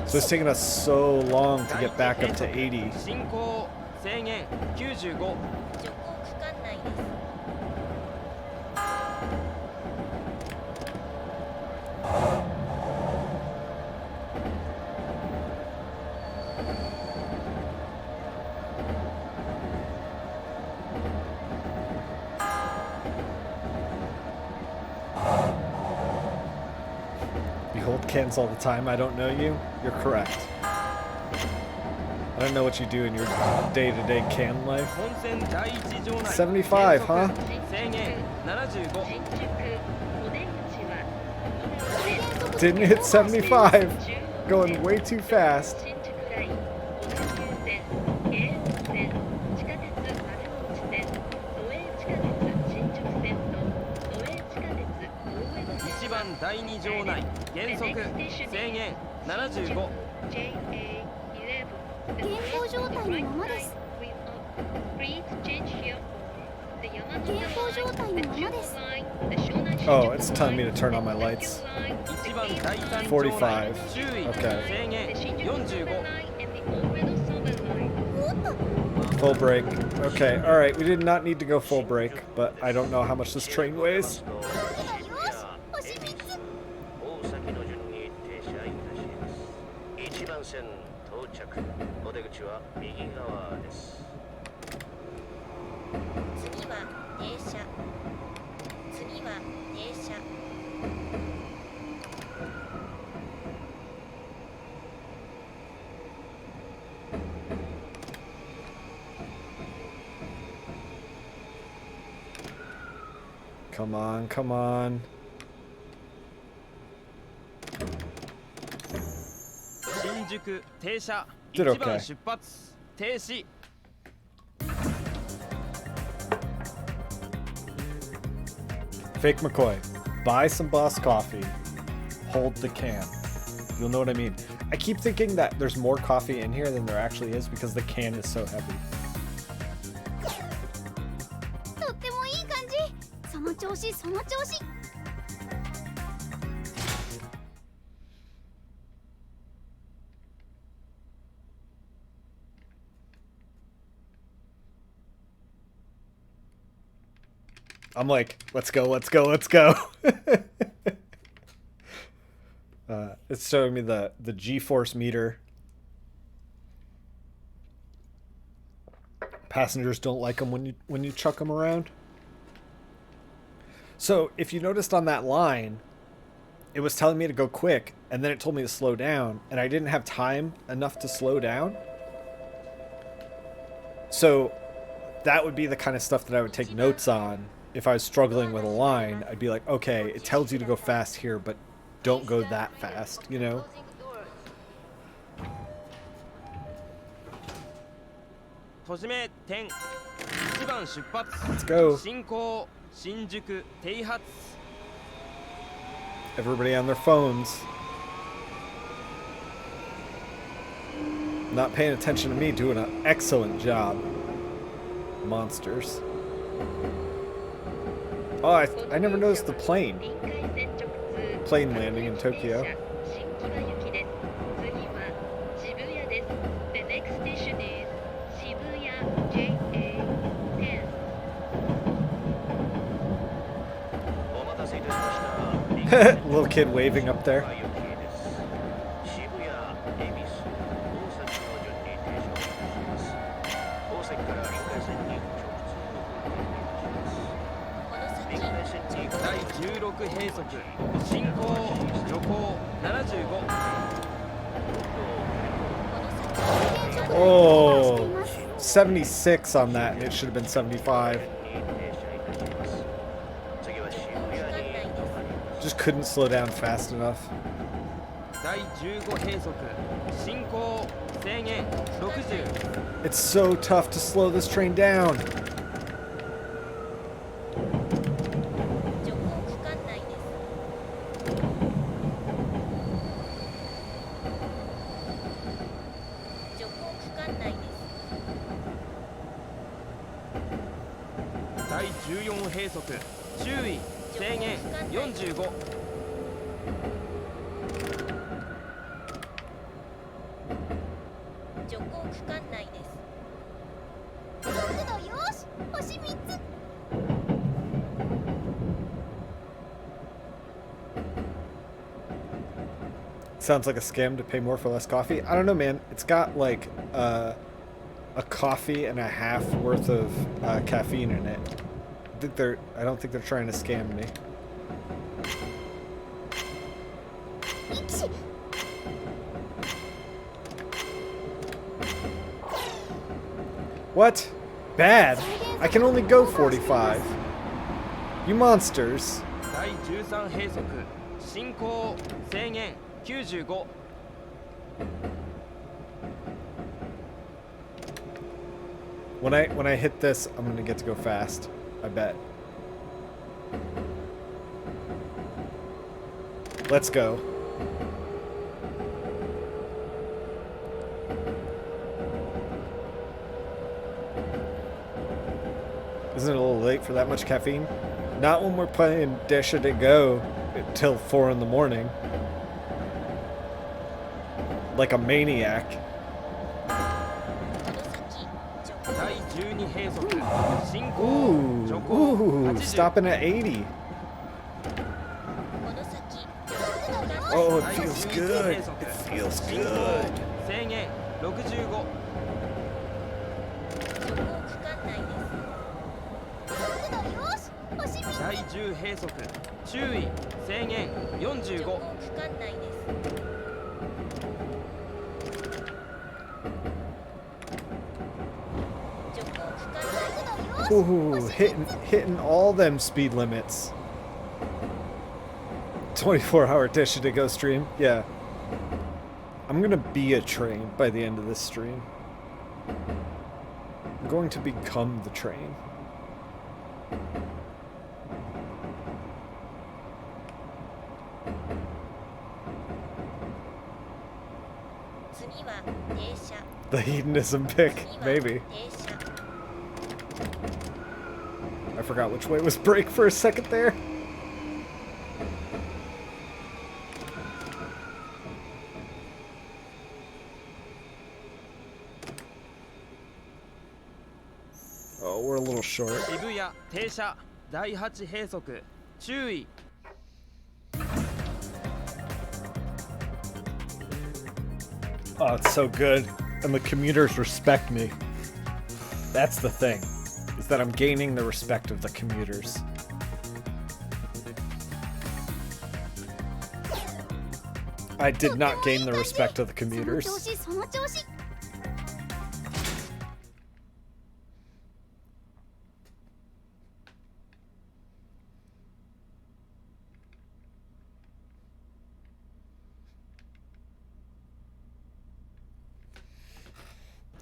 So it's taking us so long to get back up to 80. You hold cans all the time. I don't know you. You're correct. I don't know what you do in your day-to-day can life. 75, huh? Didn't hit 75. Going way too fast. Oh, it's telling me to turn on my lights. 45. Okay. Full brake. Okay, alright, we did not need to go full brake, but I don't know how much this train weighs. 次は停車。 Come on, come on. Did okay. Fake McCoy, buy some Boss coffee, hold the can. You'll know what I mean. I keep thinking that there's more coffee in here than there actually is because the can is so heavy. とってもいい感じ。その調子、その調子。 All I'm like, let's go, let's go, let's go. It's showing me the G-force meter. Passengers don't like them when you chuck them around. So if you noticed on that line, it was telling me to go quick, and then it told me to slow down, and I didn't have time enough to slow down. So that would be the kind of stuff that I would take notes on if I was struggling with a line. I'd be like, okay, it tells you to go fast here, but don't go that fast, you know? 閉じ目点1番出発 Let's go. 進行新宿停発 Everybody on their phones. Not paying attention to me, doing an excellent job. Monsters. Oh, I never noticed the plane. Plane landing in Tokyo. 新木場行きです。次は渋谷です。The next station is 渋谷 JA10. お待たせいたしました。 Little kid waving up there. 渋谷、恵比寿、大崎の順に停車をいたします。大崎から臨海線に直通の臨海線に第16閉塞進行徐行75 Oh, 76 on that, and it should have been 75. Just couldn't slow down fast enough. 第15閉塞進行制限60 It's so tough to slow this train down. 徐行区間内です。徐行区間内です。第14閉塞注意制限45 徐行区間内です。速度よし、星3つ。 Sounds like a scam to pay more for less coffee. I don't know, man. It's got like a coffee and a half worth of caffeine in it. I don't think they're trying to scam me. What? Bad. I can only go 45. You monsters. 第13閉塞進行制限95 When I hit this, I'm gonna get to go fast. I bet. Let's go. Isn't it a little late for that much caffeine? Not when we're playing Densha de Go until 4 in the morning. Like a maniac. 第12閉塞進行 Ooh, 徐行 ooh, 80 stopping at 80. この先 Oh, 第 it feels 11 good. 閉塞 It feels 進行 good. 制限65 徐行区間内です。速度よし、星3つ。第10閉塞注意制限徐行45区間内です。徐行区間内です。 Ooh, hitting all them speed limits. 24-hour Densha de Go stream. Yeah. I'm gonna be a train by the end of this stream. I'm going to become the train. The hedonism pick, maybe. I forgot which way was brake for a second there. Oh, we're a little short. 渋谷停車第8閉塞注意 Oh, it's so good. And the commuters respect me. That's the thing, is that I'm gaining the respect of the commuters. I did not gain the respect of the commuters. その調子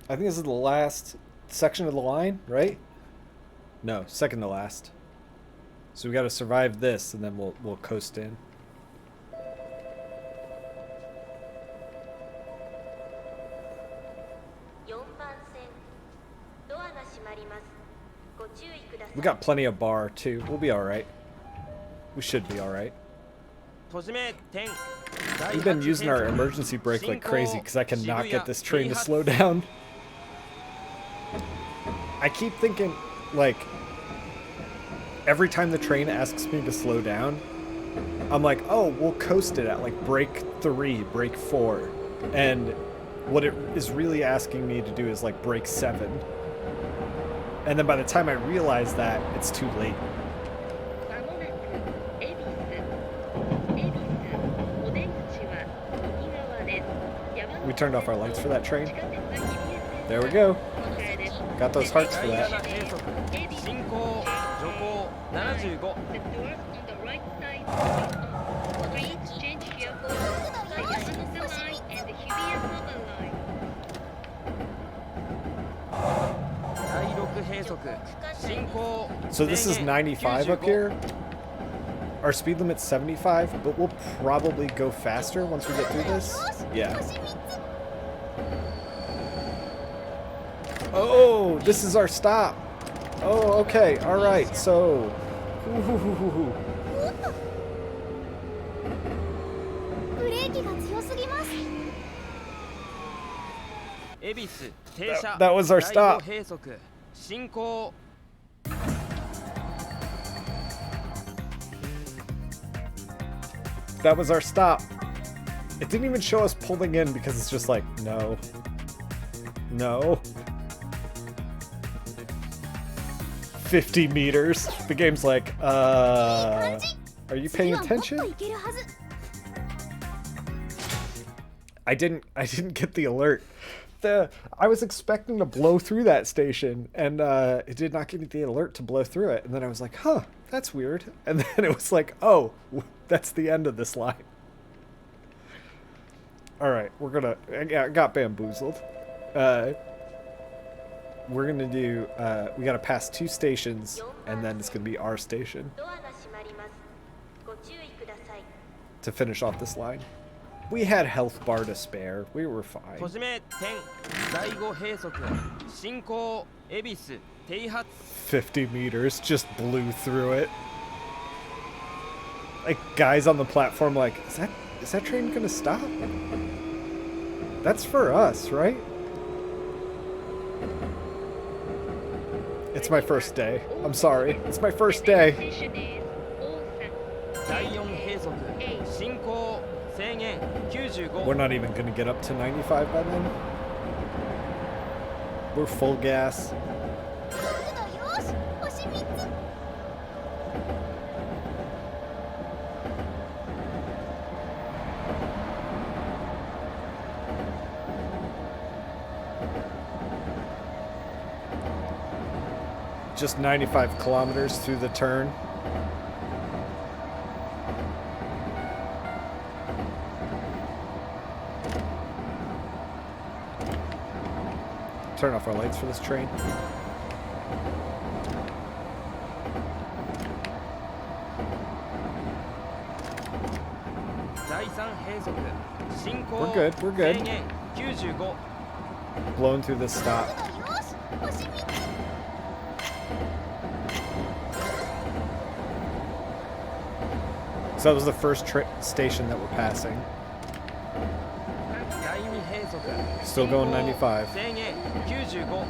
I think this is the last section of the line, right? No, second to last. So we got to survive this, and then we'll coast in. We got plenty of bar too. We'll be all right. We should be all right. 閉じ目点 We've been using our emergency brake like crazy because I cannot get this train to slow down. I keep thinking, like, every time the train asks me to slow down, I'm like, oh, we'll coast it at like brake 3, brake 4. And what it is really asking me to do is like brake 7. And then by the time I realize that, it's too late. まもなく恵比寿お出口は右側です We turned off our lights for that train. 地下鉄日比谷線 There we go. お乗り換えです Got those hearts for 第 that. 7閉塞進行徐行75 The doors on the right side will open. Please change here for the Yamanote line and the Hibiya Harbor line. 第6閉塞進行 So this is 制限 95 up 95 here. Our speed limit's 75, but we'll probably go faster once we get through this. Yeah. Oh, this is our stop. Oh, okay. All right. So, ooh, ブレーキが強すぎます 恵比寿停車 That was our stop. 第5閉塞進行 that was our stop. It didn't even show us pulling in because it's just like, no. No. 50 meters. The game's like, are you paying 次はもっと attention? いけるはず I didn't get the alert. I was expecting to blow through that station, and it did not give me the alert to blow through it. And then I was like, huh, that's weird. And then it was like, oh, that's the end of this line. All right, I got bamboozled. We're gonna do, we gotta pass 2 stations, and then it's gonna be our station ドアが閉まりますご注意ください to finish off this line. We had health bar to spare. We were fine. 閉じ目点第5閉塞進行恵比寿停発 50 meters, just blew through it. Like, guys on the platform like, is that train gonna stop? That's for us, right? It's my first day. I'm sorry. It's my first day. 選手です大阪第4閉塞進行制限 We're 95 not even gonna get up to 95 by then. We're full gas. よし星3つ Just 95 kilometers through the turn. Turn off our lights for this train. We're good, we're good. 制限95 Blowing through this stop. よし星3つ So that was the first station that we're passing. 第2閉塞 Still going 95. 制限95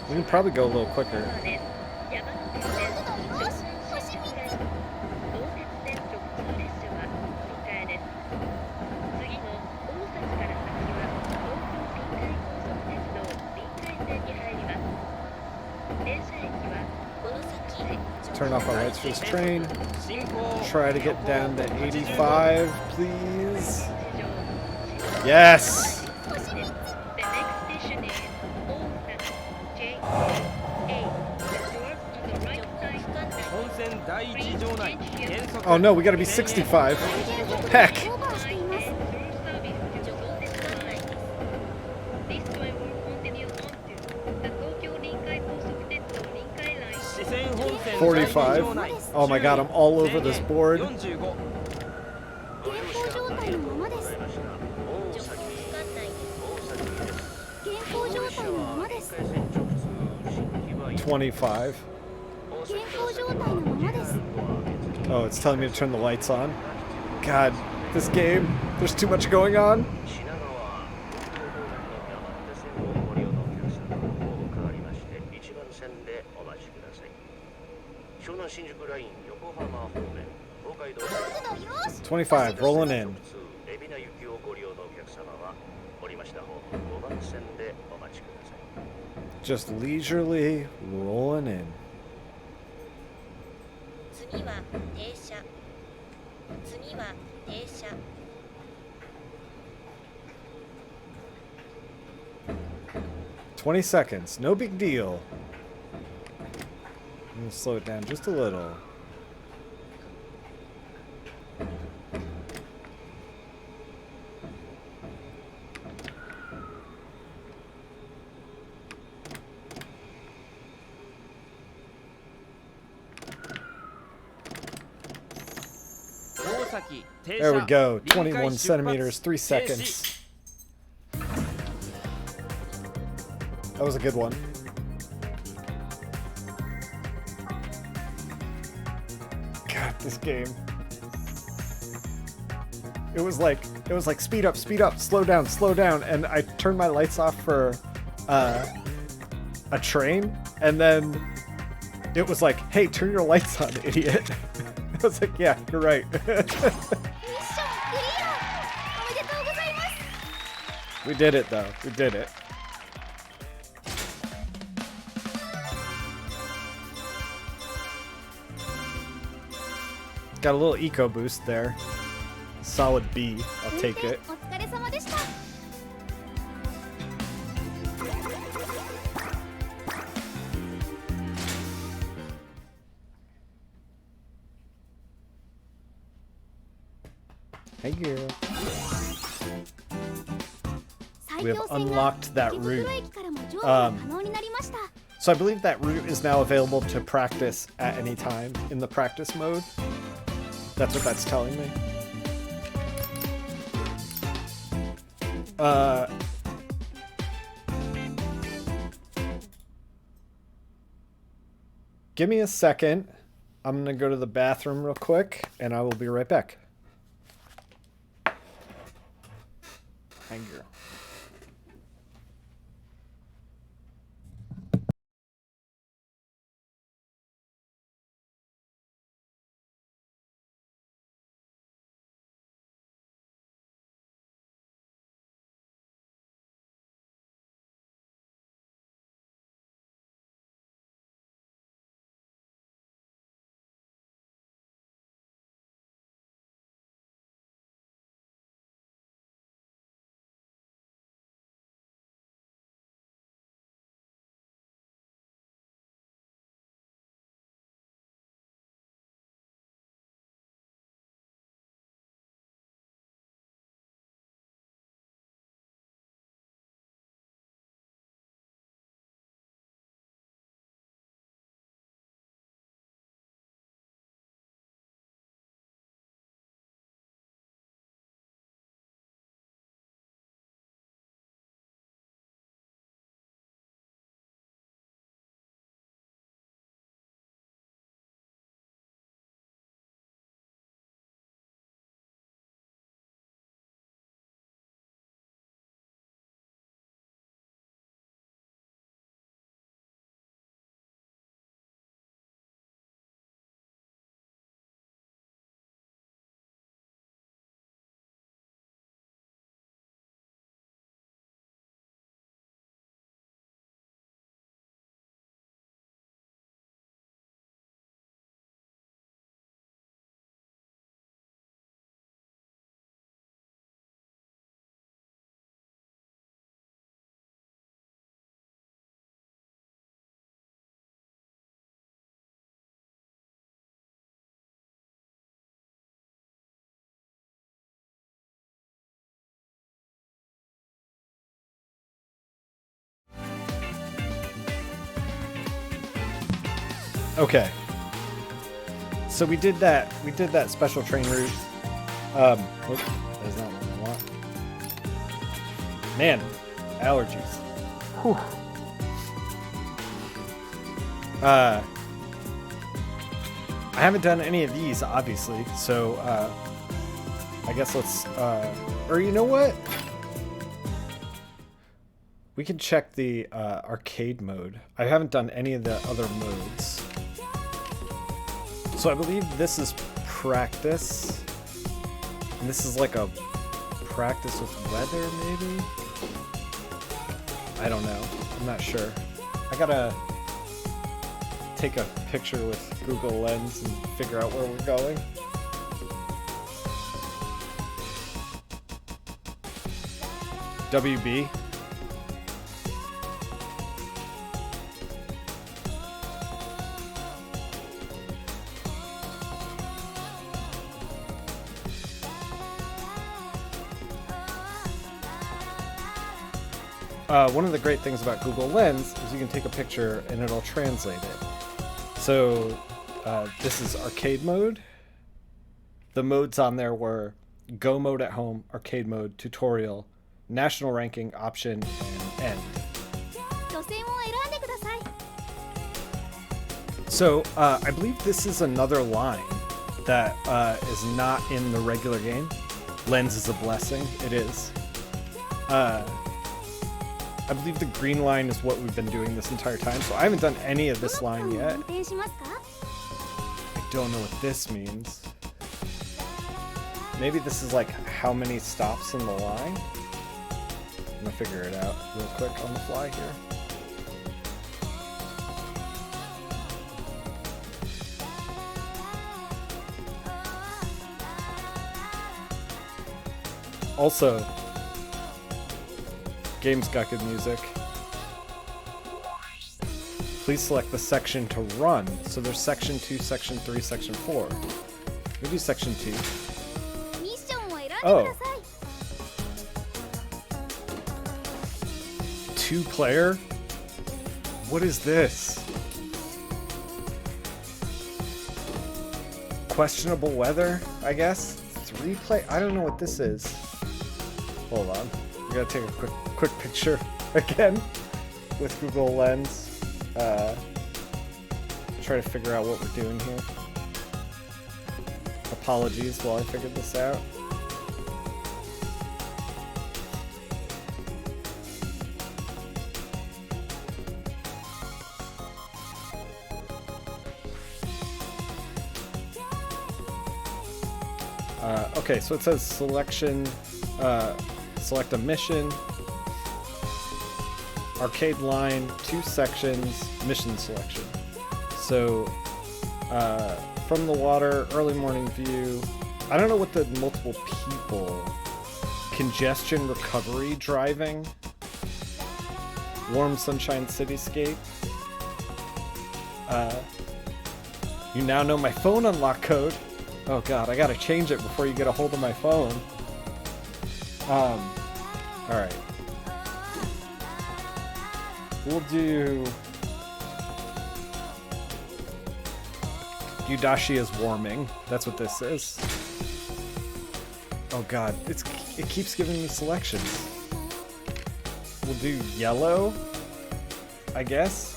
We can probably go a little quicker. です山手線よし星 turn off our lights for this train. 進行 Try to get down to 85, please. The Yes! next station is Osaka J A. The doors on the right side. 本線第一場内減速 Oh no, we gotta be 65. Heck! オーバーしています This train will continue on to the Tokyo Rinkai Kosokutetsou Rinkai Line. 四川本線 45. Oh my god, I'm all over this board. 45健康状態のままです大崎大崎です健康状態のままです1回戦直通新木場イン25. 健康状態のままです Oh, it's telling me to turn the lights on. God, this game, there's too much going on. 品川東京方面の山手線をご利用のお客様も変わりまして1番線でお待ちください湘南新宿ライン横浜方面東海道線25, rolling in. 直通海老名行きをご利用のお客様は降りました方5番線でお待ちください Just leisurely rolling in. 次は停車次は停車 20 seconds, no big deal. I'm gonna slow it down just a little. There we go, 21 centimeters, 3 seconds. That was a good one. God, this game. It was like speed up, slow down, and I turned my lights off for a train, and then it was like, hey, turn your lights on, idiot. I was like, yeah, you're right. ミッションクリアおめでとうございます We did it though. We did it. Got a little eco boost there. Solid B. I'll take it. お疲れ様でした Hey girl. 埼 We have 京線が unlocked that 池袋 route. 駅からも乗務が可能になりました So I believe that route is now available to practice at any time in the practice mode. That's what that's telling me. Give me a second. I'm gonna go to the bathroom real quick, and I will be right back. Hang girl. Okay. So we did that special train route. Oops, that's not what I want. Man, allergies. Whew. I haven't done any of these, obviously, so I guess let's, or you know what? We can check the arcade mode. I haven't done any of the other modes. So I believe this is practice. And this is like a practice with weather, maybe? I don't know. I'm not sure. I gotta take a picture with Google Lens and figure out where we're going. WB. One of the great things about Google Lens is you can take a picture and it'll translate it. So this is arcade mode. The modes on there were Go mode at home, arcade mode, tutorial, national ranking, option, and end. So I believe this is another line that is not in the regular game. Lens is a blessing. It is. I believe the green line is what we've been doing this entire time, so I haven't done any of this line yet. I don't know what this means. Maybe this is like how many stops in the line? I'm gonna figure it out real quick on the fly here. Also, game's got good music. Please select the section to run. So there's section 2, section 3, section 4. We'll do section 2. Oh. 2-player? What is this? Questionable weather, I guess? 3-play? I don't know what this is. Hold on. We gotta take a quick picture again with Google Lens. Try to figure out what we're doing here. Apologies while I figured this out. Okay, so it says selection, select a mission, arcade line, 2 sections, mission selection. So, from the water, early morning view. I don't know what the multiple people, congestion recovery driving, warm sunshine cityscape. You now know my phone unlock code. Oh god, I gotta change it before you get a hold of my phone. Alright. We'll do... Yudashi is warming. That's what this is. Oh god, it keeps giving me selections. We'll do yellow, I guess.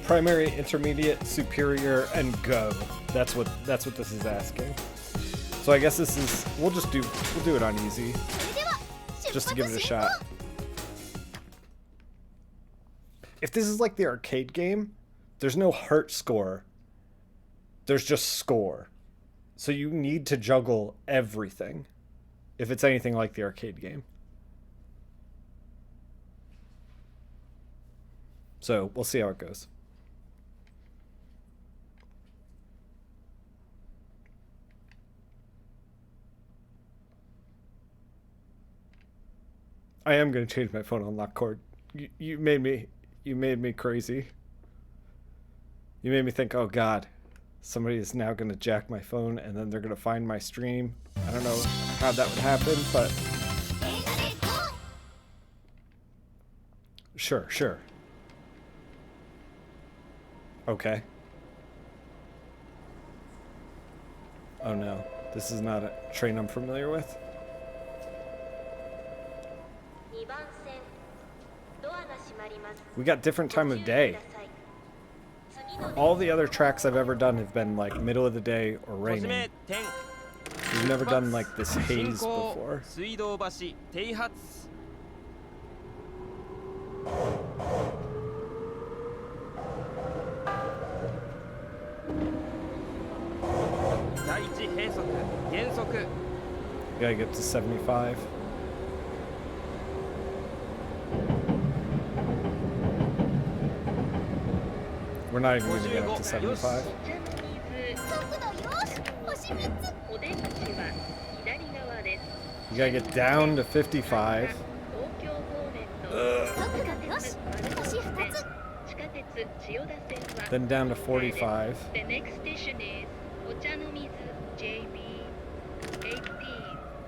Primary, intermediate, superior, and go. That's what this is asking. So I guess this is we'll do it on easy. Just to give it a shot. If this is like the arcade game, there's no heart score. There's just score. So you need to juggle everything if it's anything like the arcade game. So we'll see how it goes. I am gonna change my phone unlock cord. You made me crazy. You made me think, oh god, somebody is now gonna jack my phone and then they're gonna find my stream. I don't know how that would happen, but 電車で GO! sure. Okay. Oh no, this is not a train I'm familiar with. 2番線ドアが閉まります We got different time of day. 次の All the other tracks I've ever done have been like middle of the day or 小締 raining. め点 We've never done like this 進 haze 行 before. 水道橋停発第一閉塞減速 You gotta get to 75. We're not even gonna get up to 75. お茶の水速度よし星3つお出口は左側です You gotta get down to 55. 東京方面の速度よし星2つ地下鉄千代田線は Then down to 45. The next station is お茶の水 JB 18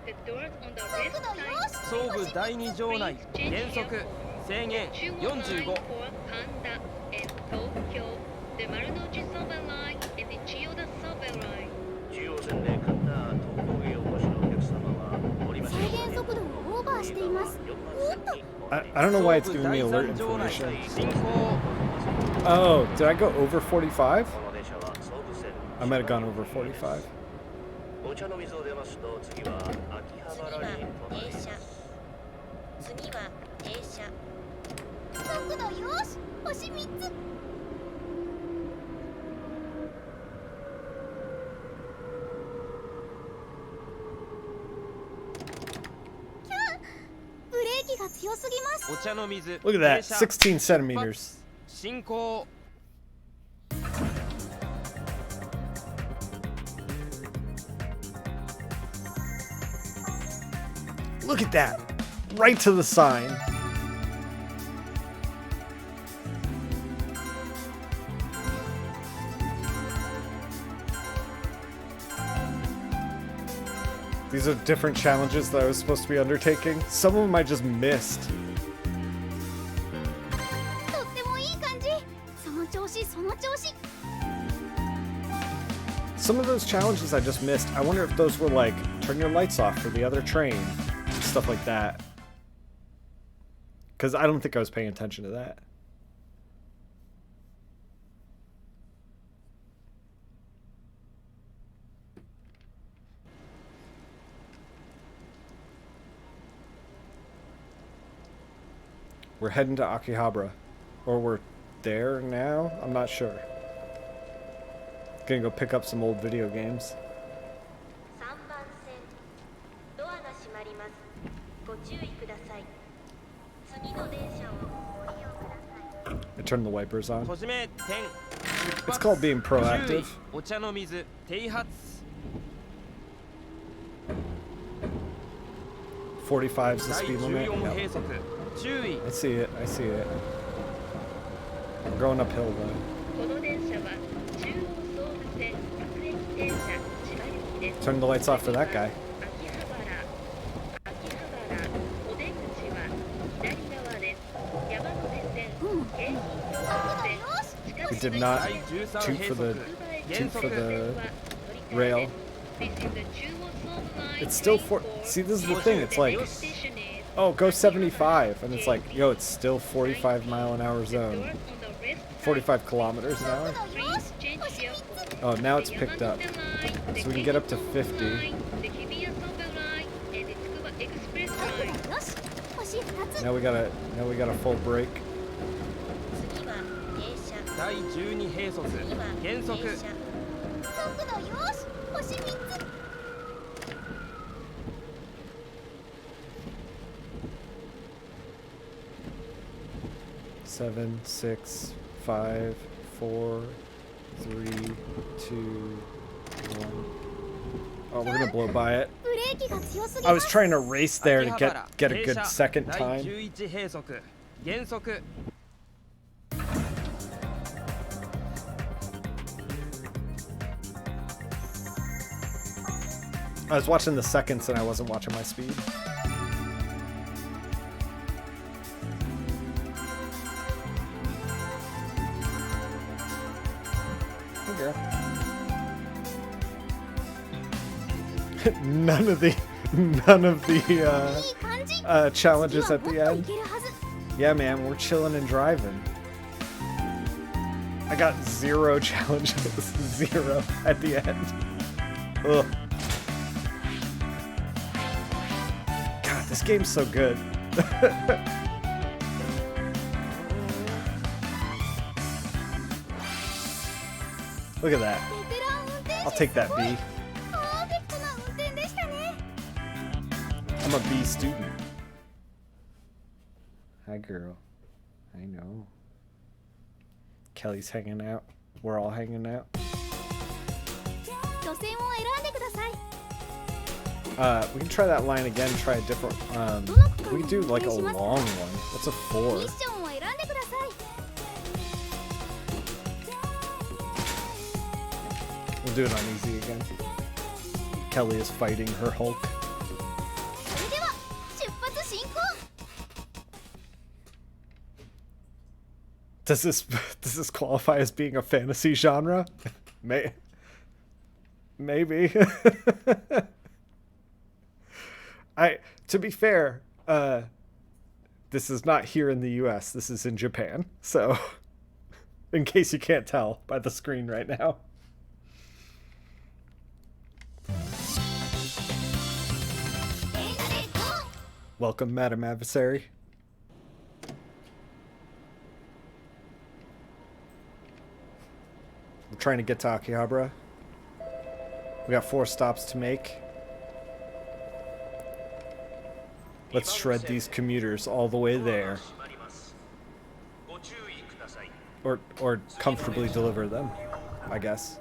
The doors on the left 速度よ side し総武第二場内減速制限45 for Panda and Tokyo The Marunouchi Subway Line and the Chiyoda Subway Line 中央線で神田東京へお越しのお客様は降りましょう制限速度をオーバーしていますおっと I don't know why it's 総武 giving me 第 alert 三場内 information. 進行 Oh, did I go over 45? この電車は総武線 I might have gone over 45. お茶の水を出ますと次は秋葉次は原に止まり停車ます次は停車速度よし星3つキャーブレーキが強すぎますお茶の水 Look at that, 停車16 centimeters. 進行 Look at that, right to the sign. These are different challenges that I was supposed to be undertaking. Some of them I just missed. とってもいい感じその調子その調子 Some of those challenges I just missed. I wonder if those were like turn your lights off for the other train, stuff like that. Because I don't think I was paying attention to that. We're heading to Akihabara. Or we're there now? I'm not sure. Gonna go pick up some old video games. 3番線ドアが閉まりますご注意ください次の電車をご利用ください I turned the wipers on. 小締め点 It's called being 注意 proactive. お茶の水停発 45 is the 第 speed limit. 14 Yep. 閉塞注意 I see it. I see it. I'm going uphill though. この電車は中央総武線各駅停車千葉行きです Turn the lights off for that guy. 秋葉原お出口は左側です山手線京浜東 We 北線 did not 第13 toot 閉 for 塞 the 減 toot 速 for the rail. It's still for. See, this is the thing. It's like, oh, go 75, and it's like, yo, it's still 45 mile an hour zone, 45 kilometers an hour. 速度よし星3つ Oh, now it's picked up, so we can get up to 50. 速度よし星2つ Now we got a full break. 次は停車第12閉塞次は減速停車速度よし星3つ 7, 6, 5, 4, 3, 2, 1. Oh, we're gonna blow by it. ブレーキが強すぎ I ま was す trying to race there to 秋葉原 get a good 停車 second 第 time. 11閉塞減速 I was watching the seconds and I wasn't watching my speed. Hey, girl. none of the いい感じ challenges 次は at もっ the とい end. けるはず Yeah, man, we're chilling and driving. I got 0 challenges. 0 at the end. Ugh. God, this game's so good. Look at that. ベテラン運転手 I'll take that すごい B. パーフェクトな運転でしたね I'm a B student. Hi, girl. I know. Kelly's hanging out. We're all hanging out. 路線を選んでください We can try that line again. Try a different. We can do like a long one. What's a ミ 4? ッションを選んでください We'll do it on easy again. Kelly is fighting her Hulk. それでは出発進行 Does this qualify as being a fantasy genre? Maybe. To be fair, this is not here in the US. This is in Japan. So, in case you can't tell by the screen right now. Welcome, Madam Adversary. We're trying to get to Akihabara. We got 4 stops to make. Let's shred these commuters all the way there. Or comfortably deliver them, I guess.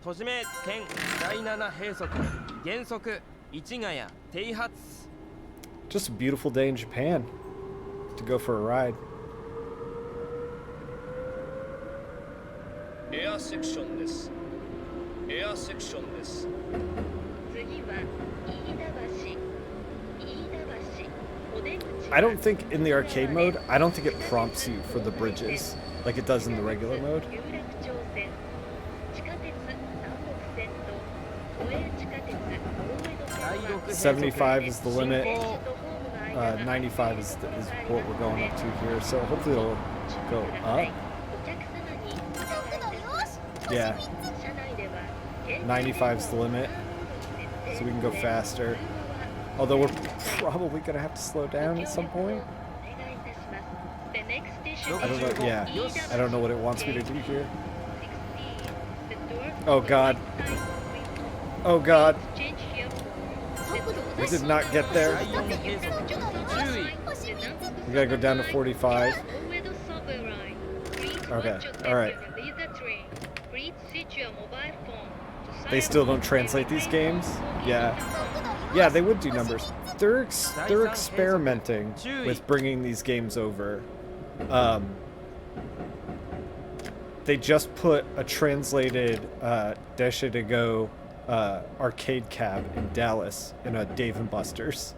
閉じ目点第7閉塞減速市ヶ谷停発 Just a beautiful day in Japan to go for a ride. エアセクションです。エアセクションです。次は飯田橋。飯田橋。お出口 I don't think in the arcade mode, I don't think it prompts you for the bridges like it does in the regular mode. 有楽町線地下鉄南北線と都営地下鉄大江戸線は75 is the limit. 電車とホームの間が 95 is what we're going up to here. So hopefully it'll go up. お客様にお願いいたします Yeah, 車内では 95 is the limit, so we can go faster. Although we're probably gonna have to slow down at some point. I don't know. Yeah, I don't know what it wants me to do here. Oh God. Oh God. We did not get there. 第4閉塞注意 We gotta go down to 45. Okay, alright. They still don't translate these games? Yeah. Yeah, they would do numbers. They're experimenting with bringing these games over. They just put a translated Densha de Go arcade cab in Dallas in a Dave & Buster's.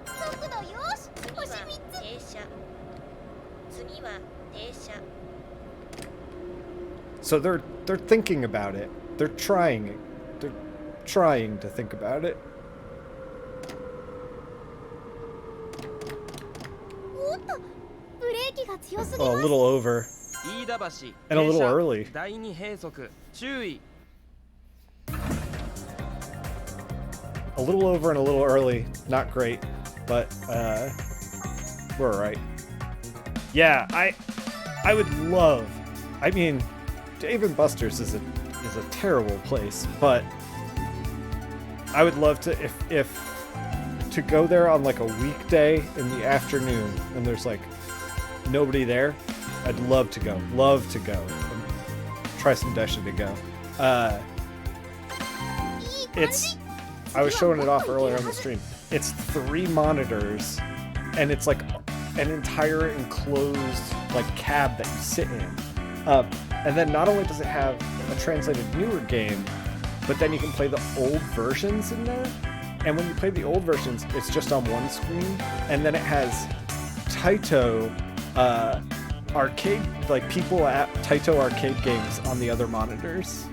速度よし星3つ停車次は停車 So they're thinking about it. They're trying to think about it. おっとブレーキが強すぎ Oh, ま a す little over. 飯田橋 And a little 停車 early. 第2閉塞注意 A little over and a little early. Not great, but we're alright. Yeah, I would love. I mean, Dave & Buster's is a terrible place, but I would love to if to go there on like a weekday in the afternoon and there's like nobody there. I'd love to go. Love to go. And try some Densha de Go. いい it's I was showing it off earlier on the stream. It's 3 monitors, and it's like an entire enclosed like cab that you sit in. And then not only does it have a translated newer game, but then you can play the old versions in there. And when you play the old versions, it's just on one screen, and then it has Taito arcade, like people at Taito arcade games on the other monitors.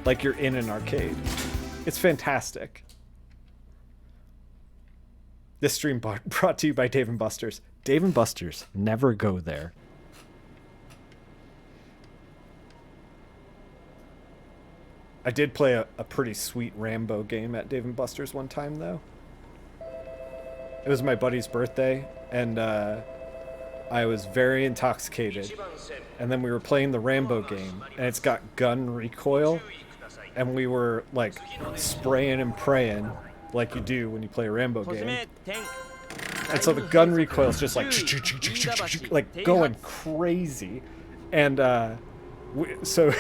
Like you're in an arcade. It's fantastic. This stream brought to you by Dave & Buster's. Dave & Buster's, never go there. I did play a pretty sweet Rambo game at Dave & Buster's one time, though. It was my buddy's birthday, and I was very intoxicated. And then we were playing the Rambo game, and it's got gun recoil, and we were, like, spraying and praying, like you do when you play a Rambo game. And so the gun recoil is just like going crazy. And so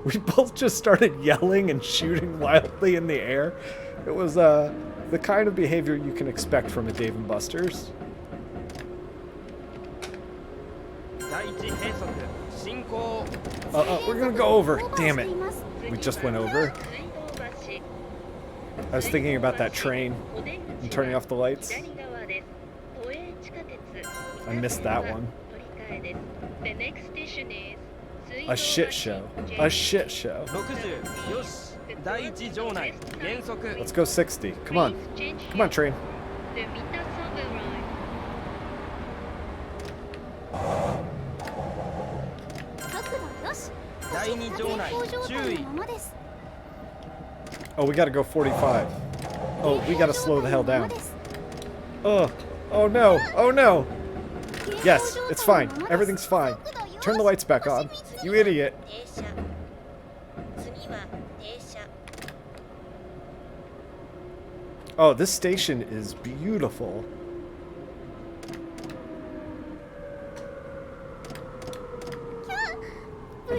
we both just started yelling and shooting wildly in the air. It was the kind of behavior you can expect from a Dave & Buster's. We're gonna go over. Damn it. We just went over. I was thinking about that train and turning off the lights. I missed that one. A shit show. A shit show. Let's go 60. Come on. Come on, train. Oh, we gotta go 45. Oh, we gotta slow the hell down. Oh, oh no, oh no. Yes, it's fine. Everything's fine. Turn the lights back on. You idiot. Oh, this station is beautiful.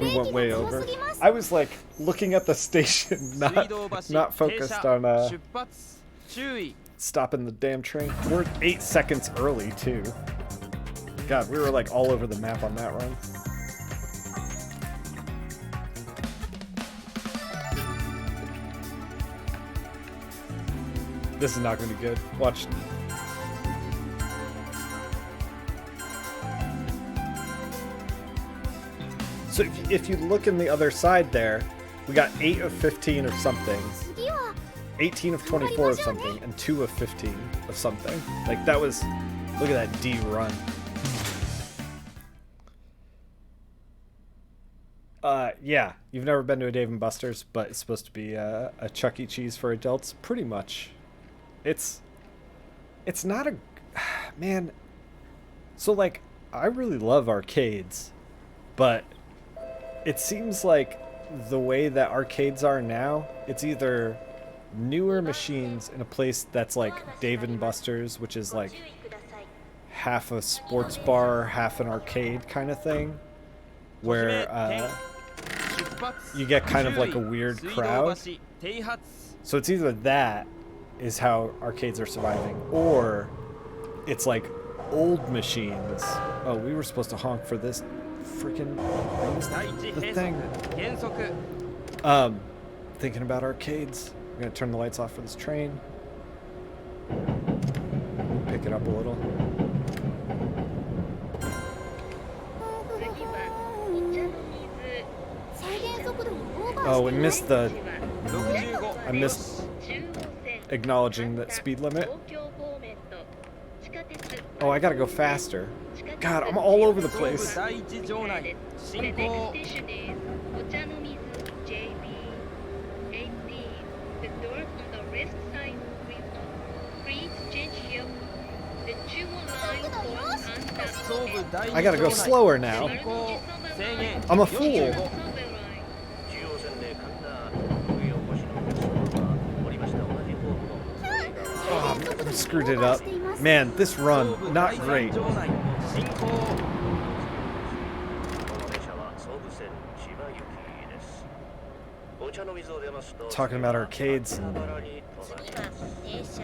We went way over. I was like looking at the station, not focused on stopping the damn train. We're 8 seconds early too. God, we were like all over the map on that run. This is not going to be good. Watch. So if you look in the other side there, we got 8 of 15 of something, 18 of 24 of something, and 2 of 15 of something. Like that was, look at that D run. Yeah, you've never been to a Dave & Buster's, but it's supposed to be a Chuck E. Cheese for adults. Pretty much. It's not a... Man. So, like, I really love arcades, but it seems like the way that arcades are now, it's either newer machines in a place that's like Dave & Buster's, which is like half a sports bar, half an arcade kind of thing, where you get kind of like a weird crowd. So it's either that is how arcades are surviving, or it's like old machines. Oh, we were supposed to honk for this freaking the thing. Thinking about arcades. I'm gonna turn the lights off for this train. Pick it up a little. Oh, we missed the... I missed acknowledging that speed limit. Oh, I gotta go faster. God, I'm all over the place. I gotta go slower now. I'm a fool. Oh, I screwed it up. Man, this run, not great. talking about arcades and 次は停車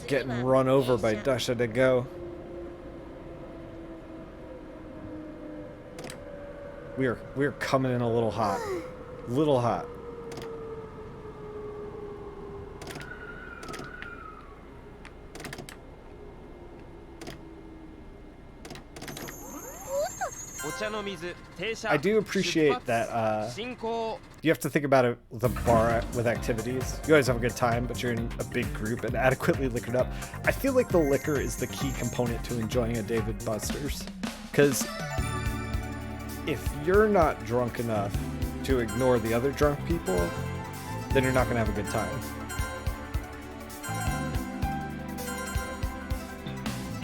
getting run over by Densha de Go. We're coming in a little hot. Little hot. I do appreciate that you have to think about it with a bar with activities. You always have a good time, but you're in a big group and adequately liquored up. I feel like the liquor is the key component to enjoying a Dave & Buster's. Because if you're not drunk enough to ignore the other drunk people, then you're not going to have a good time.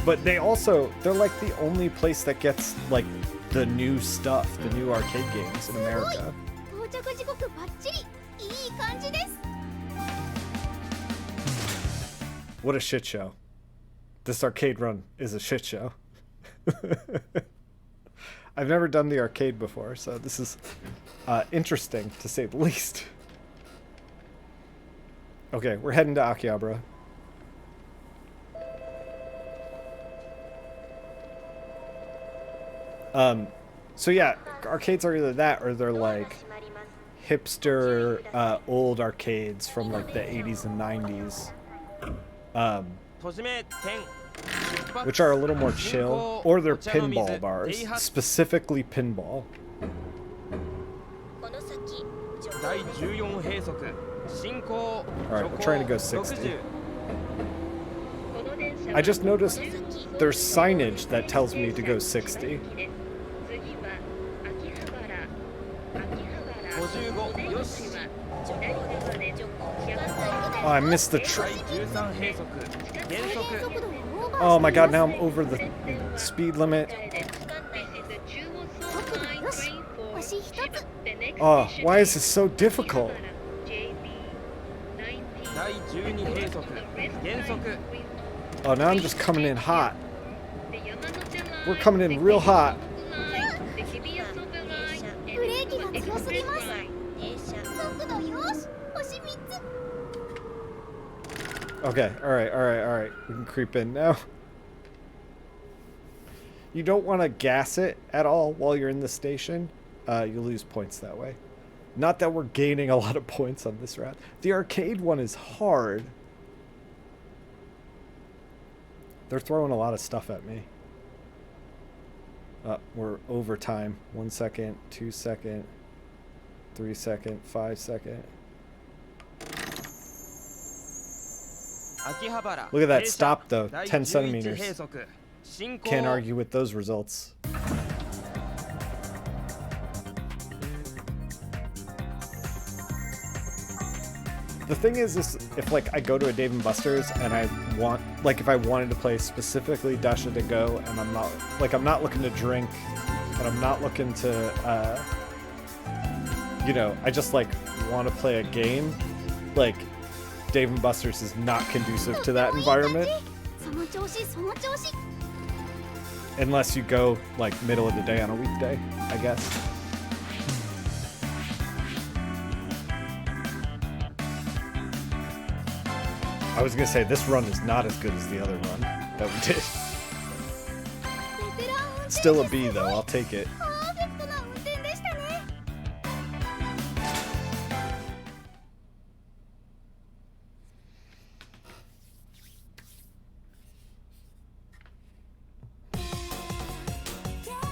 But they're like the only place that gets like the new stuff, the new arcade games in America. 到着時刻バッチリいい感じです What a shit show. This arcade run is a shit show. I've never done the arcade before, so this is interesting to say the least. Okay, we're heading to Akihabara. So yeah, arcades are either that or they're like hipster old arcades from like the 80s and 90s, which are a little more chill, or they're pinball bars, specifically pinball. この先 第14兵則進行 Alright, we're trying to go 60. この電車 I just noticed there's signage that tells me to go 60. 次は秋葉原55よし 左側で Oh, I missed the 第13兵則減速 Oh my god, now I'm over the speed limit. Oh, why is this so difficult? 第12兵則減速 Oh, now I'm just coming in hot. We're coming in real hot. ブレーキが強すぎます速度よし星3つ Okay, alright. We can creep in now. You don't want to gas it at all while you're in the station. You lose points that way. Not that we're gaining a lot of points on this route. The arcade one is hard. They're throwing a lot of stuff at me. We're over time. 1 second, 2 second, 3 second, 5 second. Look at that stop though, 10 centimeters. Can't argue with those results. The thing is if like I go to a Dave & Buster's and I want, like if I wanted to play specifically Densha de Go and I'm not looking to drink and I'm not looking to, you know, I just like want to play a game, like Dave & Buster's is not conducive to that environment. その調子その調子 Unless you go like middle of the day on a weekday, I guess. I was gonna say this run is not as good as the other run that we did. ベテラン運転 Still a B though, I'll take it. パーフェクトな運転でしたね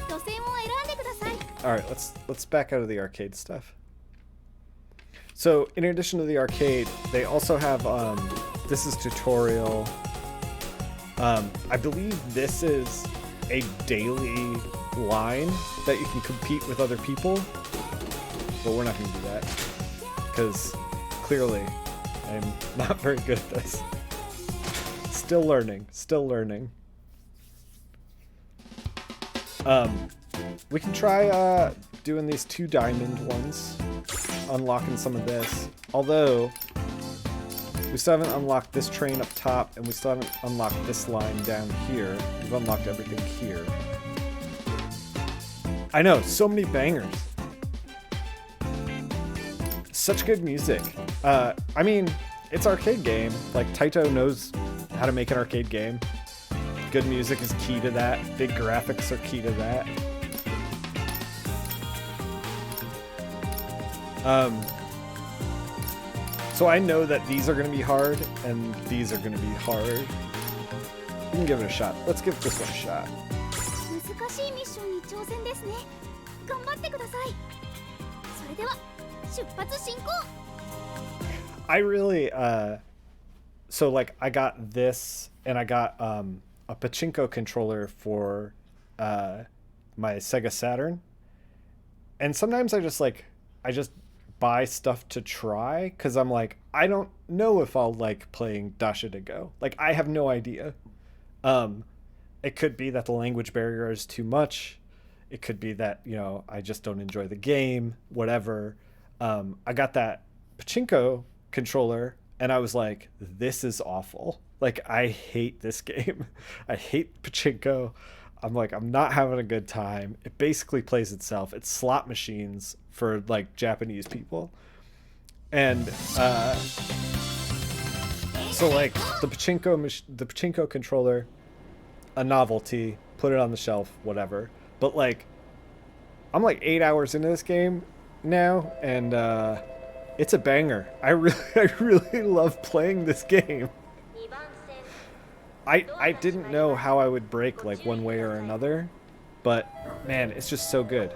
路線を選んでください Alright, let's back out of the arcade stuff. So in addition to the arcade, they also have this is tutorial. I believe this is a daily line that you can compete with other people. But we're not gonna do that. Because clearly I'm not very good at this. Still learning. We can try doing these 2 diamond ones, unlocking some of this. Although we still haven't unlocked this train up top, and we still haven't unlocked this line down here. We've unlocked everything here. I know, so many bangers. such good music. I mean, it's arcade game. Like, Taito knows how to make an arcade game. Good music is key to that. Big graphics are key to that. So I know that these are going to be hard, and these are going to be hard. We can give it a shot. Let's give this one a shot. 難しいミッションに挑戦ですね。頑張ってください。それでは出発進行。I really so like I got this, and I got a pachinko controller for my Sega Saturn. And sometimes I just buy stuff to try because I'm like, I don't know if I'll like playing Densha de Go. Like, I have no idea. It could be that the language barrier is too much. It could be that, you know, I just don't enjoy the game, whatever. I got that pachinko controller and I was like, this is awful. Like, I hate this game. I hate pachinko. I'm like, I'm not having a good time. It basically plays itself. It's slot machines for like Japanese people. And so like the pachinko controller, a novelty, put it on the shelf, whatever. But like, I'm like 8 hours into this game now, and it's a banger. I really love playing this game. I didn't know how I would break like one way or another, but man, it's just so good.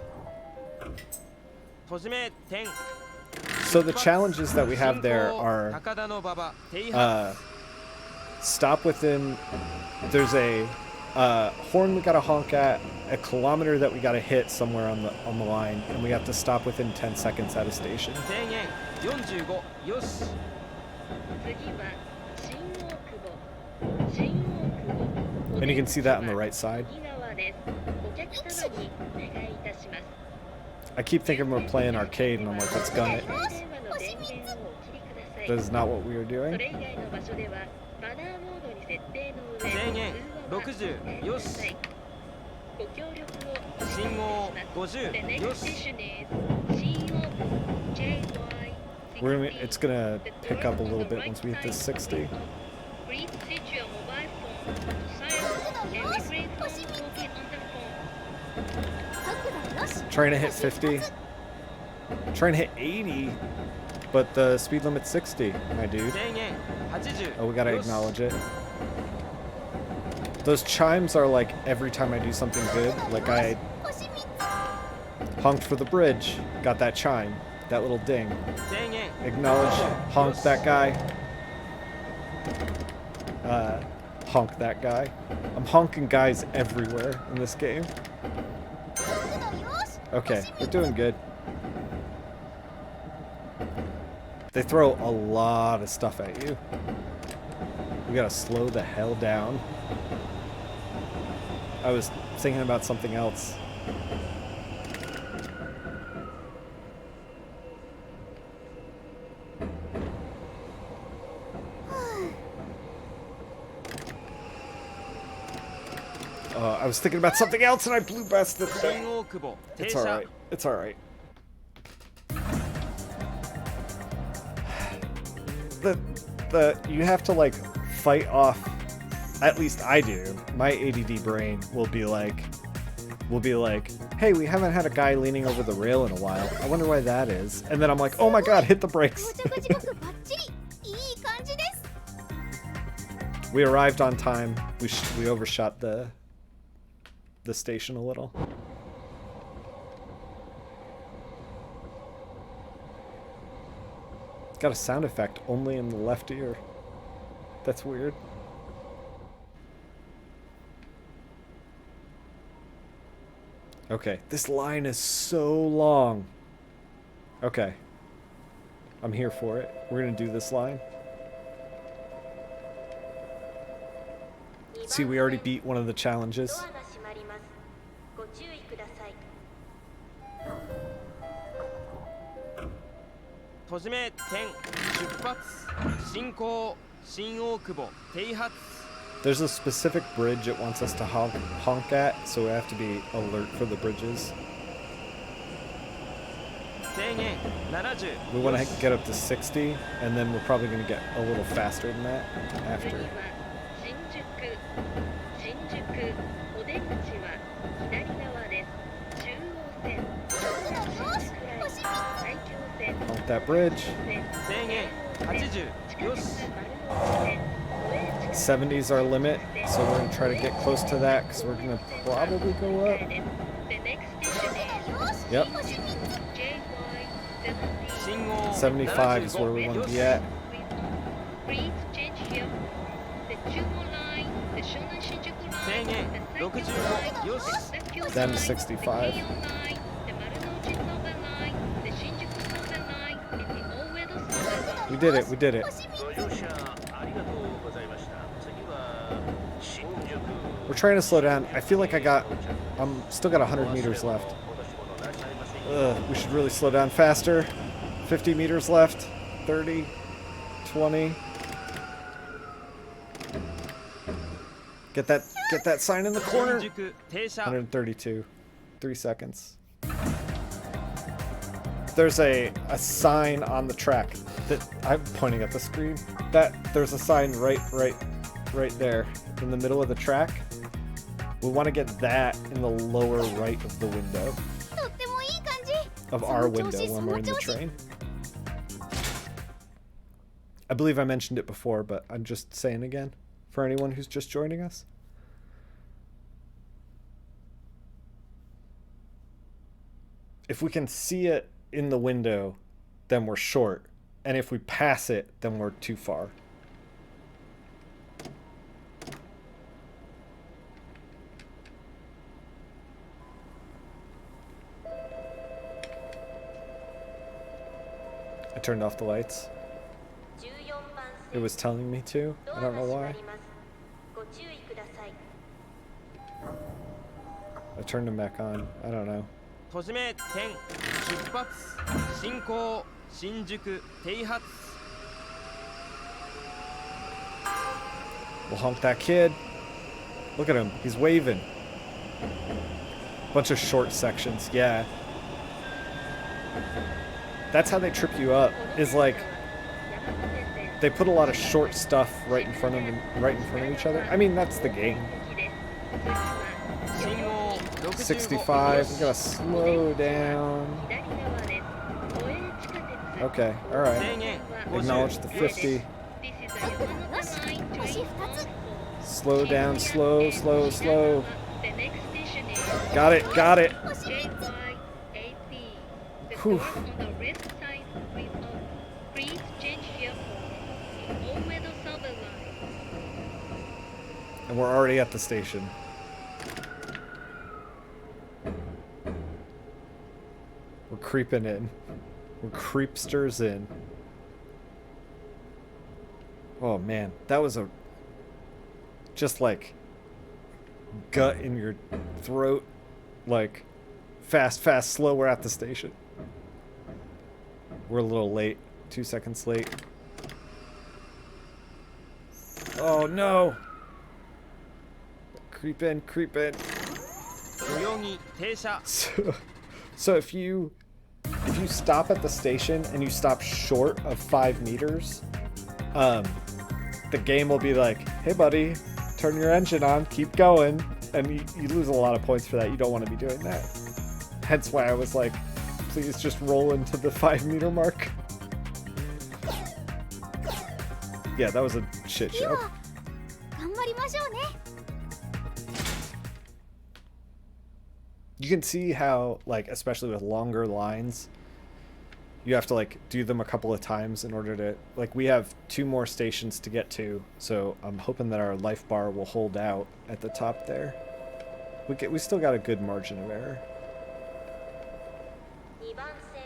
So the challenges that we have there are stop within, there's a horn we gotta honk at, a kilometer that we gotta hit somewhere on the line, and we have to stop within 10 seconds at a station. And you can see that on the right side. I keep thinking we're playing arcade, and I'm like, let's gun it. That is not what we were doing. It's gonna pick up a little bit once we hit this 60. Trying to hit 50. Trying to hit 80, but the speed limit's 60, my dude. Oh, we gotta acknowledge it. Those chimes are like every time I do something good. Like I honked for the bridge, got that chime, that little ding. Acknowledge, honk that guy. Honk that guy. I'm honking guys everywhere in this game. Okay, we're doing good. They throw a lot of stuff at you. We gotta slow the hell down. I was thinking about something else. I was thinking about something else and I blew past it. It's alright. It's alright. You have to like fight off, at least I do. My ADD brain will be like, hey, we haven't had a guy leaning over the rail in a while. I wonder why that is. And then I'm like, oh my god, hit the brakes. We arrived on time. We overshot the station a little. Got a sound effect only in the left ear. That's weird. Okay, this line is so long. Okay. I'm here for it. We're gonna do this line. See, we already beat one of the challenges. There's a specific bridge it wants us to honk at, so we have to be alert for the bridges. 制限70 We want to get up to 60, and then we're probably going to get a little faster than that 次 after. は新宿お出口は左側です。中央線新宿ライン埼京線 Off that bridge. 制限80よし 70's our limit, so we're going to try to get close to that because we're going to probably go up. Yep. 信号 75 is where we want to be at. Please change here. The Chuo line, the Shonan Shinjuku line, 制限 the 65よし Saikyo Then line, 65. the Keio line, the Marunouchi Soba line, the Shinjuku Soba line, and the Oedo Soba line. We did it, we did it. ご乗車ありがとうございました。次は新宿。 We're trying to slow down. I feel like I'm still got 100 meters left. We should really slow down faster. 50 meters left. 30, 20. Get that sign in the 新 corner. 宿停車 132. 3 seconds. There's a sign on the track that I'm pointing at the screen. That there's a sign right there in the middle of the track. We want to get that in the lower right of the window とってもいい感じ。 of our window when we're in the train. I believe I mentioned it before, but I'm just saying again for anyone who's just joining us. If we can see it in the window, then we're short. And if we pass it, then we're too far. I turned off the lights. 14番 It 線 was telling me to. ド I ア don't が know 閉ま why. りますご注意ください I turned them back on. I don't know. 閉じ目点出発進行新宿停発 We'll honk that kid. Look at him. He's waving. Bunch of short sections. Yeah. That's how they trip you up. Is like they put a lot of short stuff right in front of each other. I mean, that's the game. 信号65 65. We gotta slow down. Okay. All 制 right. 限 Acknowledge the 50よし 50. よし、星2つ。 Slow down. Slow. Slow. Slow. Got it. Got it. Whew. Please change here for the Oedo Soba line. And we're already at the station. We're creeping in. We're creepsters in. Oh man, that was a just like gut in your throat, like fast, slow. We're at the station. We're a little late. 2 seconds late. Oh no! Creep in. 代々木停車 So if you stop at the station and you stop short of 5 meters, the game will be like, hey buddy, turn your engine on, keep going, and you lose a lot of points for that. You don't want to be doing that. Hence why I was like, please just roll into the 5 meter mark. Yeah, that was a shit で show. は、頑張りましょうね。 You can see how, like, especially with longer lines, you have to, like, do them a couple of times in order to, like, we have 2 more stations to get to, so I'm hoping that our life bar will hold out at the top there. We still got a good margin of error. 2番線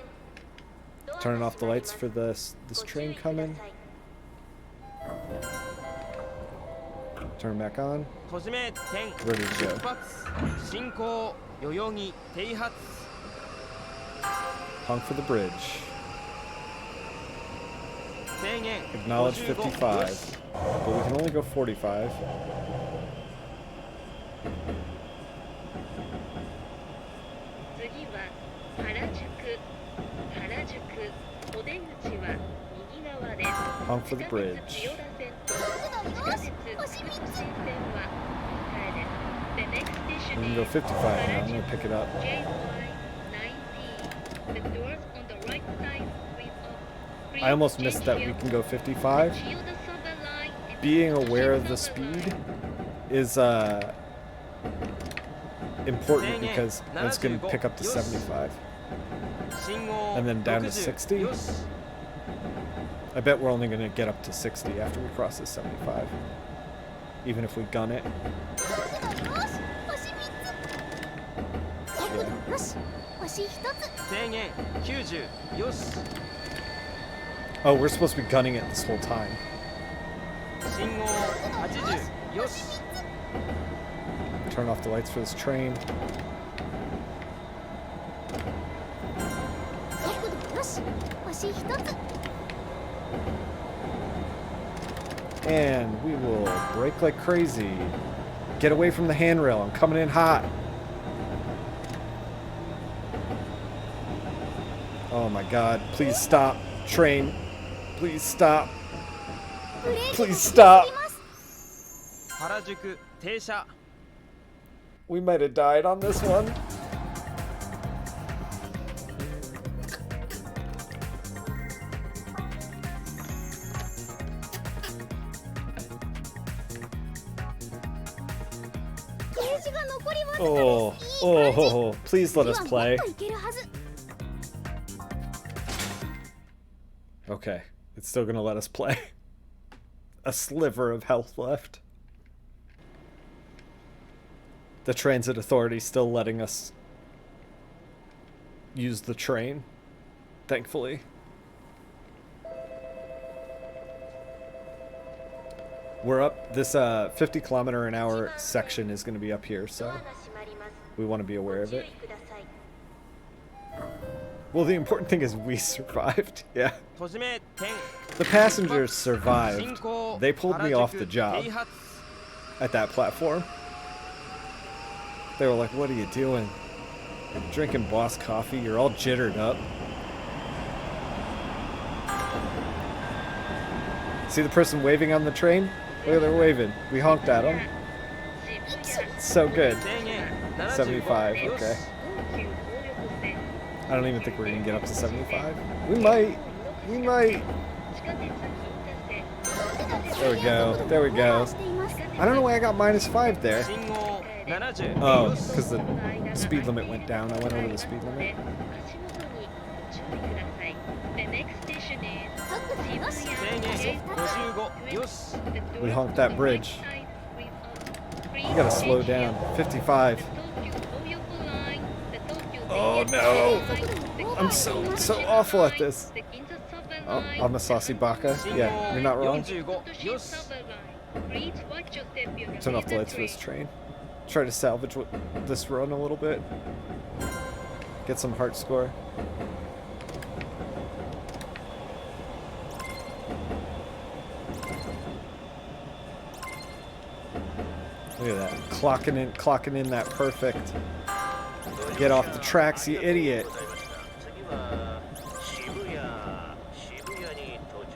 ドアが Turning 閉 off the まり lights ます for this ご注 train 意くだ coming. さい Turn back on. 閉じ目点 Ready to 出 go. 発進行代々木停発 Honk for the bridge. 制限 Acknowledge 55 55. よし But we can only go 45. 次は原宿出口は右側です。 Honk for the 地下鉄 bridge. 千代田線と地下鉄福津線は反対です。The next station We can go is 55 now. I'm gonna pick it up. J line 19. The doors on the right side will open. I almost missed that we can go 55. Being aware of the speed is important because it's going to pick up to 75 and then down to 60. I bet we're only going to get up to 60 after we cross the 75, even if we gun it. よし星一つ。制限90よし Oh, we're supposed to be gunning it this whole time. 信号80よし Turn off the lights for this train. 速度よし星一つ。 And we will brake like crazy. Get away from the handrail. I'm coming in hot. Oh my god. Please stop. Train. Please stop. ブレーキが Please stop. 原宿停車 We might have died on this one. Oh, oh, please let us play. Okay, it's still gonna let us play. A sliver of health left. The transit authority still letting us use the train, thankfully. We're up, this 50 kilometer an hour section is going to be up here, so we want to be aware of it. Well, the important thing is we survived, yeah. 閉じ目点 The passengers survived. 進行 They pulled me off the job 啓発 at that platform. They were like, what are you doing? You're drinking Boss coffee, you're all jittered up. See the person waving on the train? Look at they're waving. We honked at them. So good. 制限 75, よし okay. I don't even think we're gonna get up to 75. We might. We might. There we go. There we go. I don't know why I got -5 there. 信号70 Oh, よし because the speed limit went down. I went over the speed limit. The next station is 制限55よし We honked that bridge. You gotta slow down. 55. Oh no! I'm so awful at this. Oh, I'm a saucy baka. Yeah, you're not wrong. 45よし Turn off the lights for this train. Try to salvage this run a little bit. Get some heart score. Look at that. Clocking in that perfect. Get off the tracks, you idiot. 次は渋谷に到着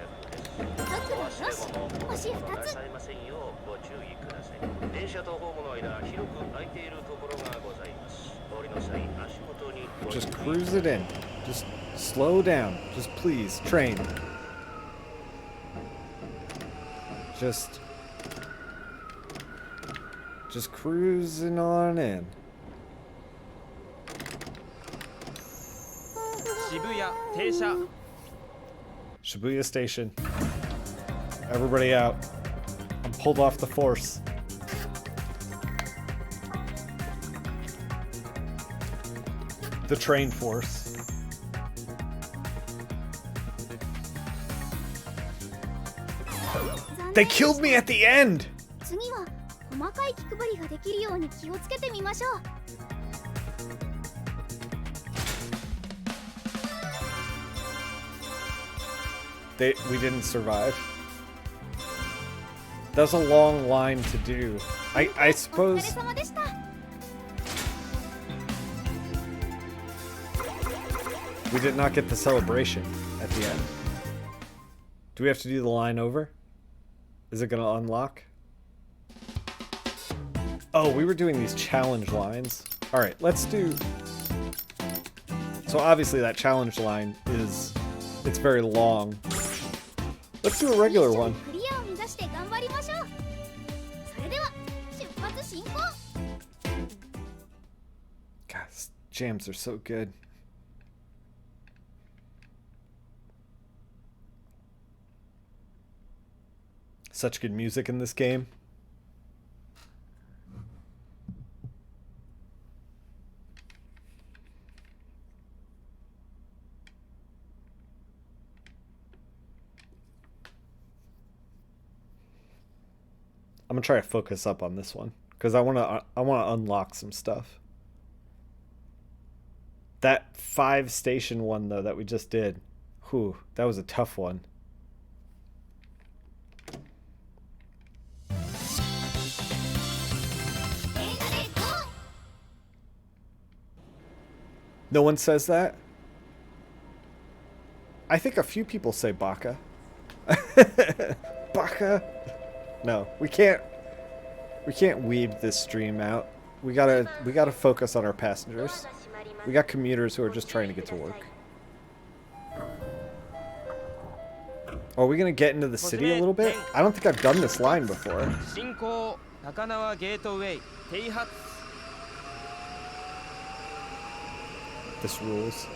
です。お忘れ物星2つ。なさいませんようご注意ください。電車とホームの間広く空いているところがございます。お降りの際足元にご注意 Just cruise it in. Just slow down. Just please, train. Just cruising on in. 渋谷停車 Shibuya Station. Everybody out. I'm pulled off the force. The train force. They killed me at the end! 次は細かい気配りができるように気をつけてみましょう。 We didn't survive. That was a long line to do. I お疲れ suppose 様でした。 we did not get the celebration at the end. Do we have to do the line over? Is it gonna unlock? Oh, we were doing these challenge lines. Alright, let's do... So obviously that challenge line is... It's very long. Let's do a regular one. クリアを目指して頑張りましょう。それでは出発進行。 God, these jams are so good. Such good music in this game. I'm gonna try to focus up on this one because I wanna unlock some stuff. That 5-station one though that we just did, whew, that was a tough one. No one says that? I think a few people say baka. Baka. No, we can't weeb this stream out. We gotta focus on our passengers. We got commuters who are just trying to get to work. Are we gonna get into the city a little bit? I don't think I've done this line before. 進行高輪ゲートウェイ停発 This rules.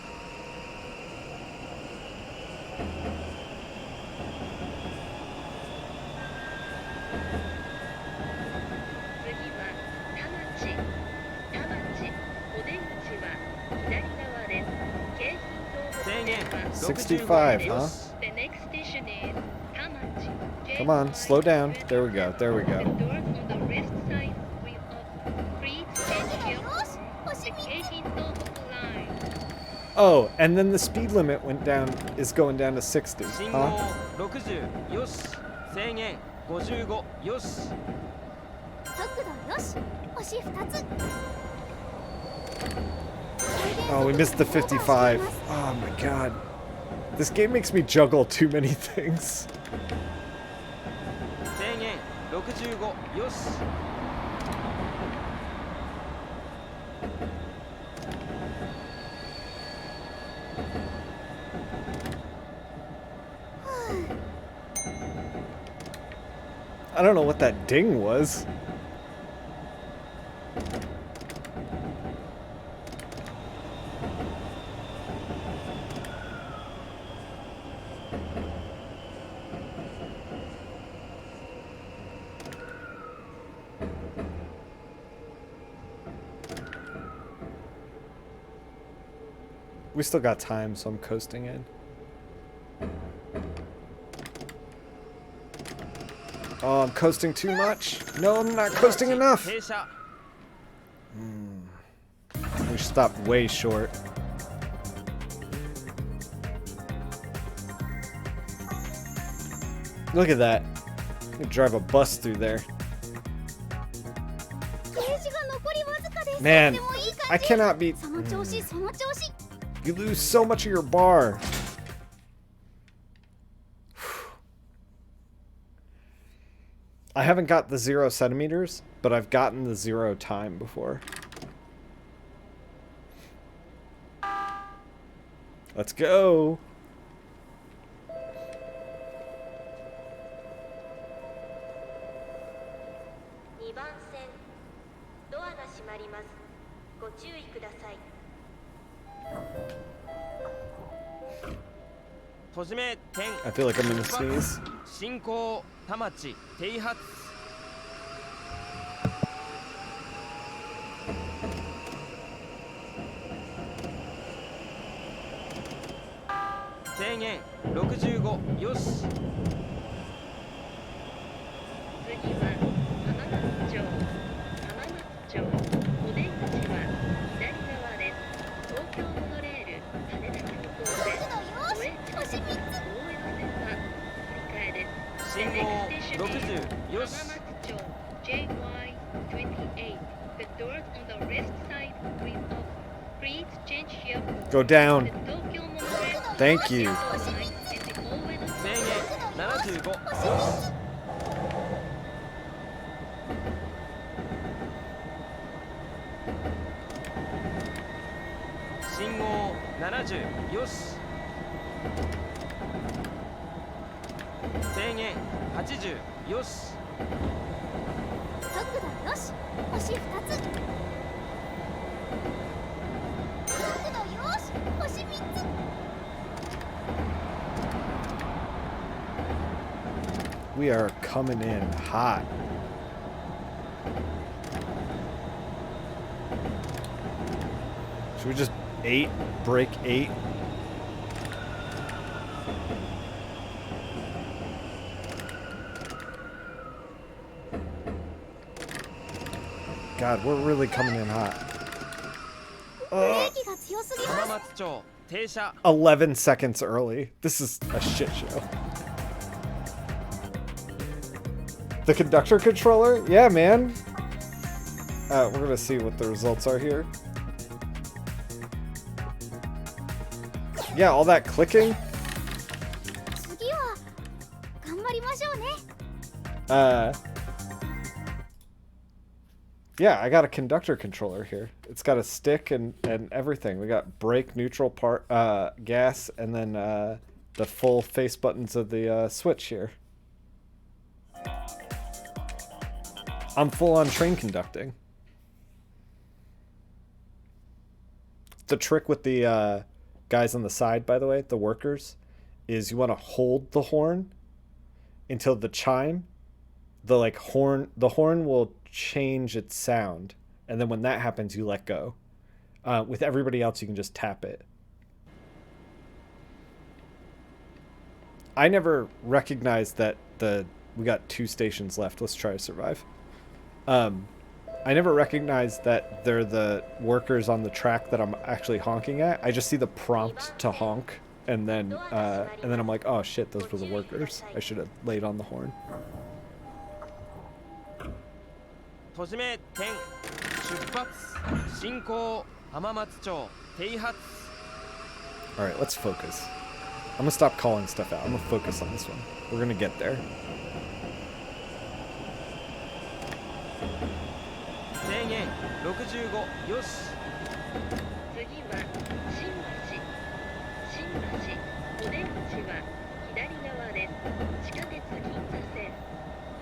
次は田町お出口は左側です京浜東北線は65, huh? The next station is 田町 Come on, slow down. There we go. There we The go. doors on the left side will open. Please change here the京浜東北 line. Oh, and then the speed limit is going down to 60, 信 huh? 号60よし制限55よし速度よし。星2つ。 Oh, we missed the 55. Oh my god. This game makes me juggle too many things. 制限65よし I don't know what that ding was. We still got time, so I'm coasting in. Oh, I'm coasting too much. No, I'm not coasting enough. 停車 We stopped way short. Look at that. You can drive a bus through there. ゲージが残りわずかです。 Man, でもいい I 感じ。 cannot be... その調子その調子。 You lose so much of your bar. I haven't got the 0 centimeters, but I've gotten the 0 time before. Let's go. I feel like I'm gonna sneeze. 進行田町停発制限65よし次は浜松町お出口は左側です東京モノレール羽田空港です速度よし。星3つ。大江戸線は振り替えです 信 The 号 next station is 60よし浜松町 JY28 The doors on the left side will open Please change here Go down. The Tokyo monorail Thank you. line 75よし信号70よし制限80よし速度よし星2つ速度よし星3つ We are coming in hot. Should we just break 8? God, we're really coming in hot. ブレーキが強すぎます浜松町停車11 seconds early. This is a shit show. The conductor controller? Yeah, man. We're gonna see what the results are here. Yeah, all that clicking. 次は頑張りましょうね Yeah, I got a conductor controller here. It's got a stick and everything. We got brake, neutral, gas, and then the full face buttons of the switch here. I'm full on train conducting. The trick with the guys on the side, by the way, the workers, is you want to hold the horn until the chime, the horn will change its sound, and then when that happens, you let go. With everybody else, you can just tap it. I never recognized that we got 2 stations left. Let's try to survive. I never recognized that they're the workers on the track that I'm actually honking at. I just see the prompt to honk, and then I'm like, oh shit, those were the workers. I should have laid on the horn. 閉じ目点出発進行浜松町停発 All right, let's focus. I'm gonna stop calling stuff out. I'm gonna focus on this one. We're gonna get there. 制限65よし次は新橋お出口は左側です地下鉄銀座線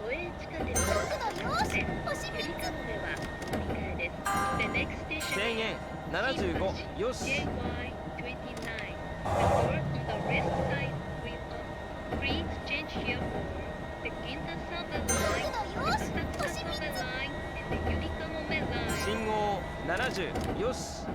都営地下鉄速度よし線星3ゆりかつもめは乗り換えです The next station 制限 is 75よし KY29 The doors on the left side will open Please change here for the Ginza Subway line the Asakusa Subway line and the ゆりかもめ line 信号70よし速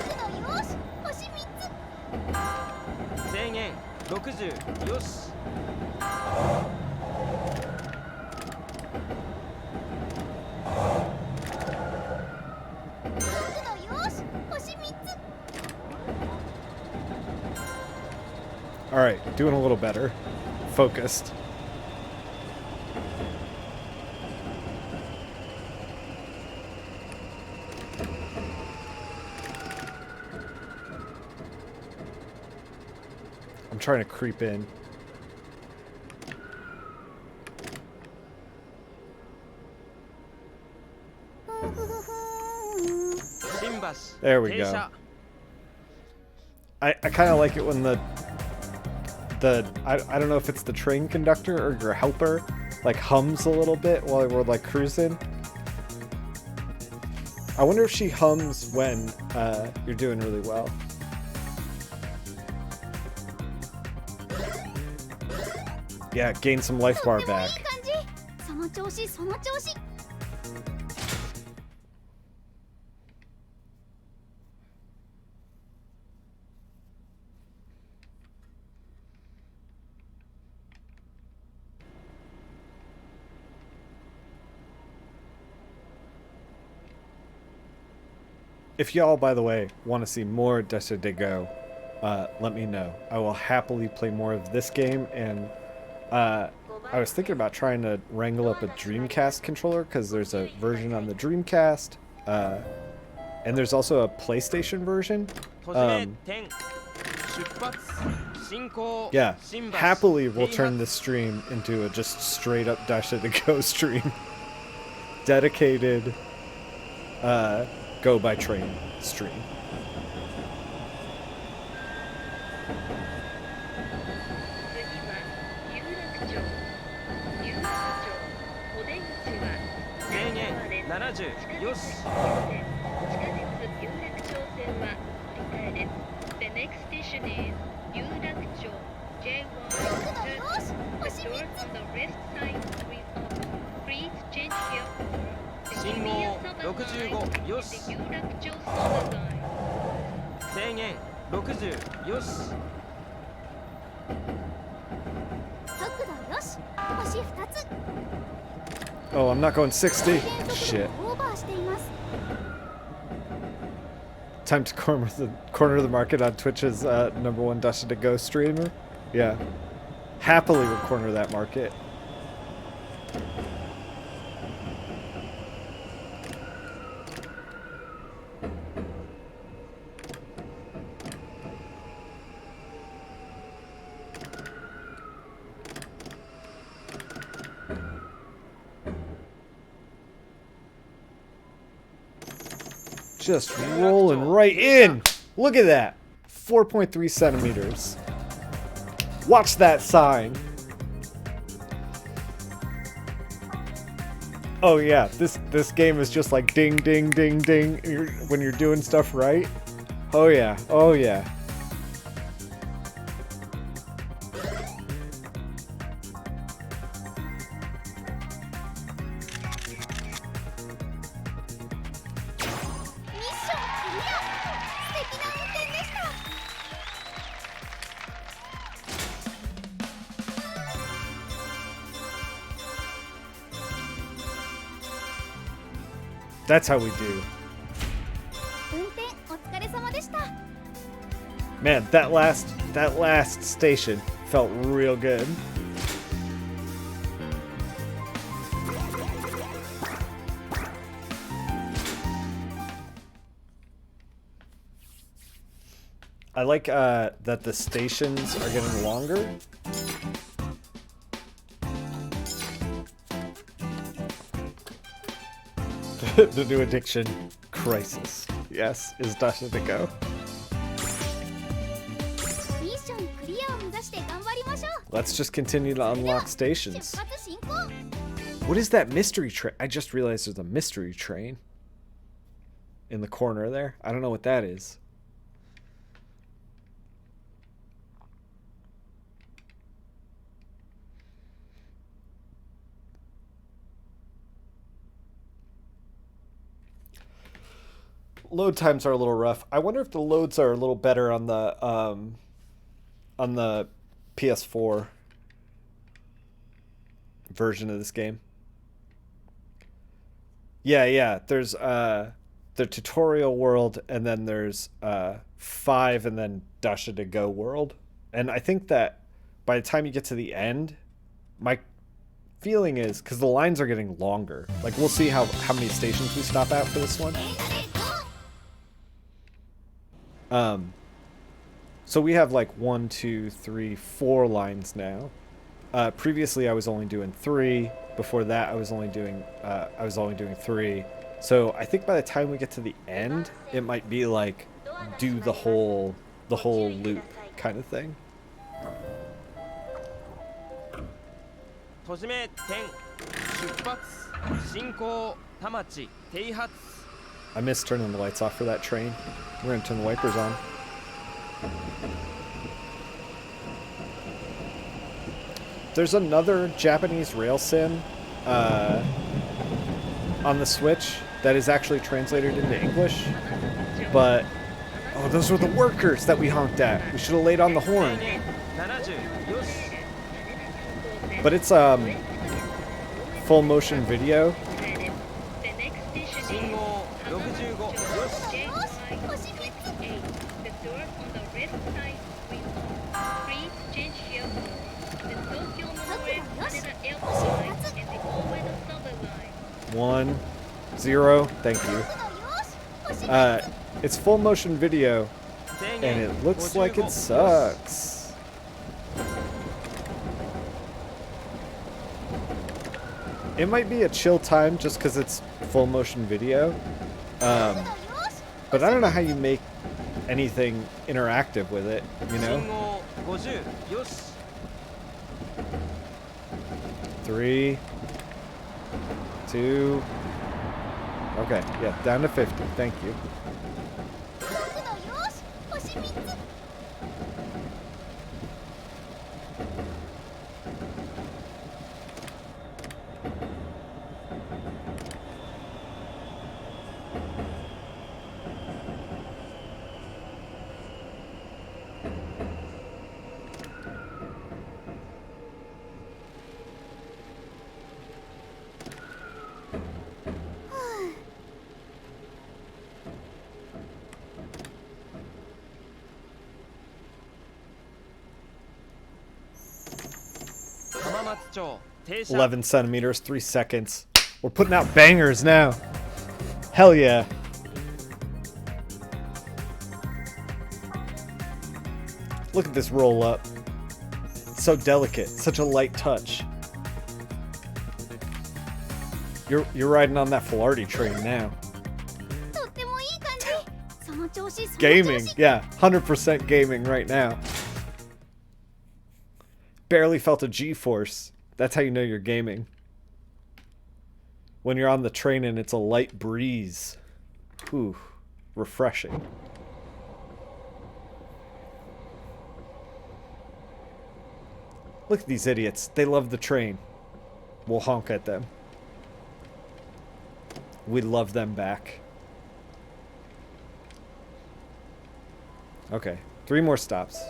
度よし星3つ制限60よし速度よし星3つ All right, doing a little better. Focused. I'm trying to creep in. There we go. I kind of like it when I don't know if it's the train conductor or your helper like hums a little bit while we're like cruising. I wonder if she hums when you're doing really well. Yeah, gain some life bar とってもいい back. 感じその調子その調子 If y'all, by the way, want to see more Densha de Go, let me know. I will happily play more of this game, and I was thinking about trying to wrangle up a Dreamcast controller, because there's a version on the Dreamcast, And there's also a PlayStation version. 閉じめ点出発進行 Yeah, 新橋 happily we'll 停 turn 泊 this stream into a just straight up Densha de Go stream. Dedicated go by train stream. 次は有楽町有楽町お出口は制限70よし地下鉄有楽町線は乗り換えです。The next station is 有楽町 J1 The door on the left side will open. Please change here for the 信号 Shibuya Southern 65 Line よ and し the 有楽町 Southern Line. 制限60よし速度よし星2つ Oh, I'm not going 60. 制限速 Shit. 度をオーバーしています Time to corner the market on Twitch's #1 Densha de Go streamer. Yeah. Happily will corner that market. Just rolling right in. Look at that. 4.3 centimeters. Watch that sign. Oh yeah, this game is just like ding ding ding ding when you're doing stuff right. Oh yeah. Oh yeah. That's how we do. 運転お疲れ様でした Man, that last station felt real good. I like that the stations are getting longer. The new addiction crisis, yes, is Densha de Go. ミッションクリアを目指して頑張りましょう Let's just continue to unlock 出 stations. 発進行 What is that mystery train? I just realized there's a mystery train in the corner there. I don't know what that is. Load times are a little rough. I wonder if the loads are a little better on the PS4 version of this game. Yeah. There's the tutorial world, and then there's 5, and then Densha de Go world. And I think that by the time you get to the end, my feeling is because the lines are getting longer. Like we'll see how many stations we stop at for this one. So we have like 1, 2, 3, 4 lines now. Previously I was only doing 3. Before that I was only doing 3. So I think by the time we get to the end, it might be like do the whole loop kind of thing. 閉じめ点出発進行田町停発 I missed turning the lights off for that train. We're gonna turn the wipers on. There's another Japanese rail sim on the Switch that is actually translated into English, but oh, those were the workers that we honked at. We should have laid on the horn. 70よし But it's full motion video. The next station 信 is 号65よし J5 The door on the left side will open. Please change here for the Tokyo Monorail Haneda Airport Line and the Oedo Subway Line. 1, 0. Thank you. 速度よし It's full motion video, 制 and 限 it looks like it 55 sucks. It might be a chill time just because it's full motion video. But I don't know how you make anything interactive with it, you 信 know? 号50よし 3, 2. Okay, yeah, down to 50. Thank you. 角度よし星3つ 浜松町停車 11 centimeters, 3 seconds. We're putting out bangers now. Hell yeah. Look at this roll up. It's so delicate, such a light touch. You're riding on that Flarty train now. とってもいい感じその調子その調子 Gaming, yeah, 100% gaming right now. Barely felt a G-force. That's how you know you're gaming. When you're on the train and it's a light breeze. Whew, refreshing. Look at these idiots. They love the train. We'll honk at them. We love them back. Okay, 3 more stops.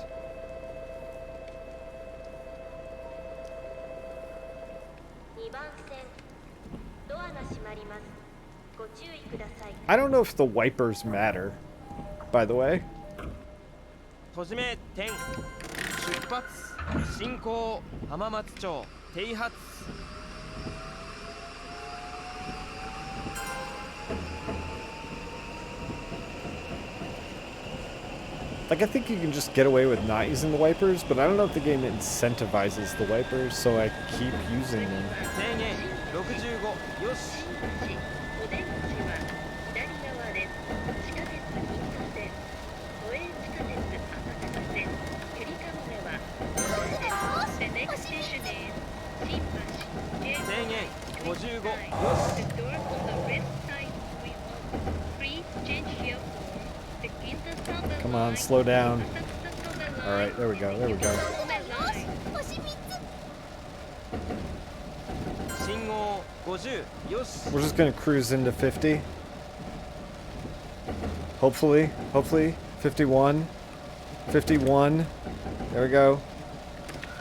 2番線ドアが閉まりますご注意ください I don't know if the wipers matter, by the way. 閉じ目点出発進行浜松町停発 Like, I think you can just get away with not using the wipers, but I don't know if the game incentivizes the wipers, so I keep using them. 制限65よしお出口は左側です地下鉄銀座線都営地下鉄浅草線ゆりかもめはThe next station is 新橋 J 制限55よし The door on the left side will open. Please change here for the Ginza Southern Come on, line, slow down. Asakusa Southern line, Alright, there we go, there we go. Ginza line. 星3つ信号50よし We're just gonna cruise into 50. Hopefully, 51. 51. There we go.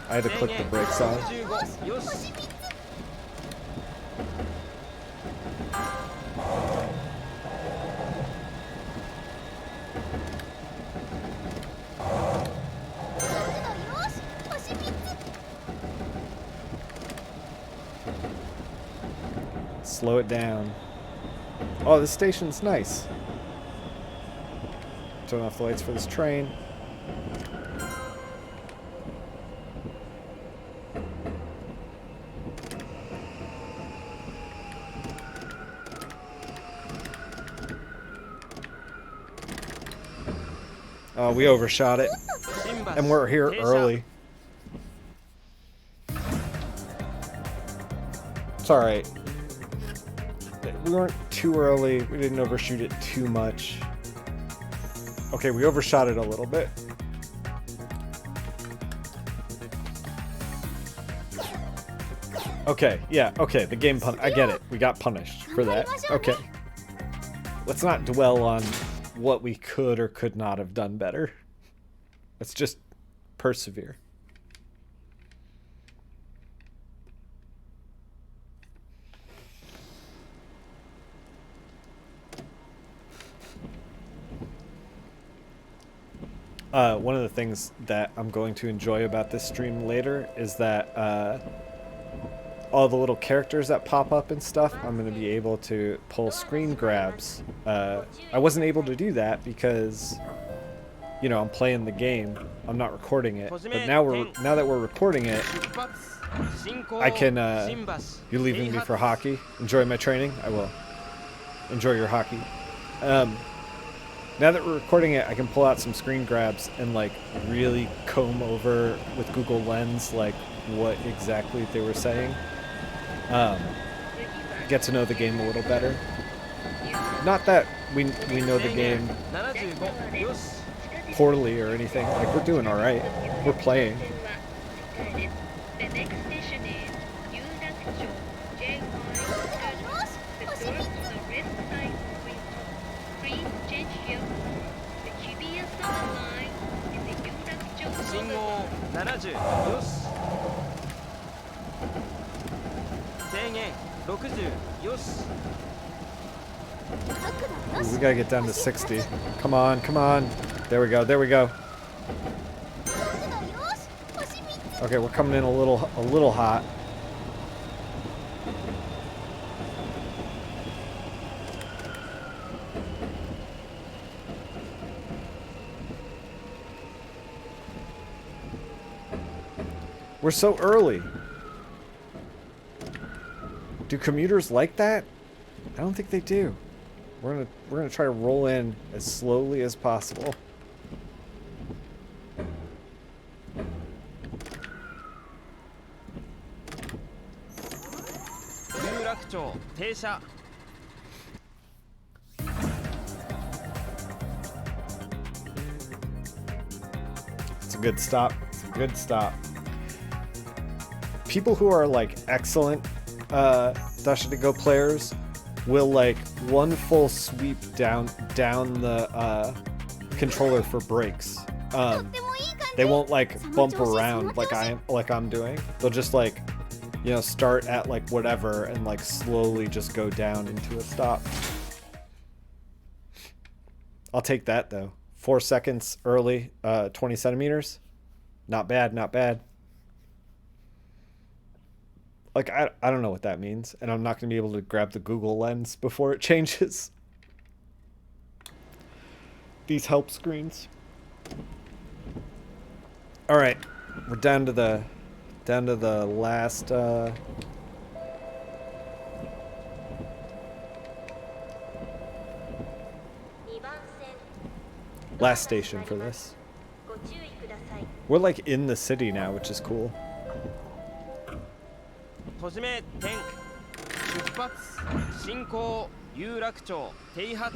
I had to 制 click the 限 brakes on. 65よし 角度よし星3つ Slow it down. Oh, this station's nice. Turn off the lights for this train. Oh, we overshot it. 新橋 And we're here 停車 early. It's alright. We weren't too early. We didn't overshoot it too much. Okay, we overshot it a little bit. Okay, yeah, okay, the game I get it. We got punished for that. Okay. Let's not dwell on what we could or could not have done better. Let's just persevere. One of the things that I'm going to enjoy about this stream later is that all the little characters that pop up and stuff, I'm going to be able to pull screen grabs. I wasn't able to do that because, you know, I'm playing the game. I'm not recording it. But now that we're recording it, I can, you're leaving me for hockey. Enjoy my training. I will. Enjoy your hockey. Now that we're recording it, I can pull out some screen grabs and like really comb over with Google Lens like what exactly they were saying. Get to know the game a little better. Not that we know the game poorly or anything. Like, we're doing all right. We're playing. The next station is Yurakcho The doors on the left side will please change here. The Shibuya South Line and the Yurakcho 信号70よし制限60よし Ooh, we gotta get down to 60. Come on, come on. There we go, there we go. Okay, we're coming in a little hot. We're so early. Do commuters like that? I don't think they do. We're gonna try to roll in as slowly as possible. Yurakcho 停車 It's a good stop. It's a good stop. People who are like excellent Densha de Go players will like one full sweep down the controller for brakes. They won't like bump around like I'm doing. They'll just like, you know, start at like whatever and like slowly just go down into a stop. I'll take that though. 4 seconds early, 20 centimeters. Not bad, not bad. Like, I don't know what that means, and I'm not going to be able to grab the Google Lens before it changes. These help screens. All right, we're down to the last last station for this. We're like in the city now, which is cool. 閉じ目点出発進行有楽町停発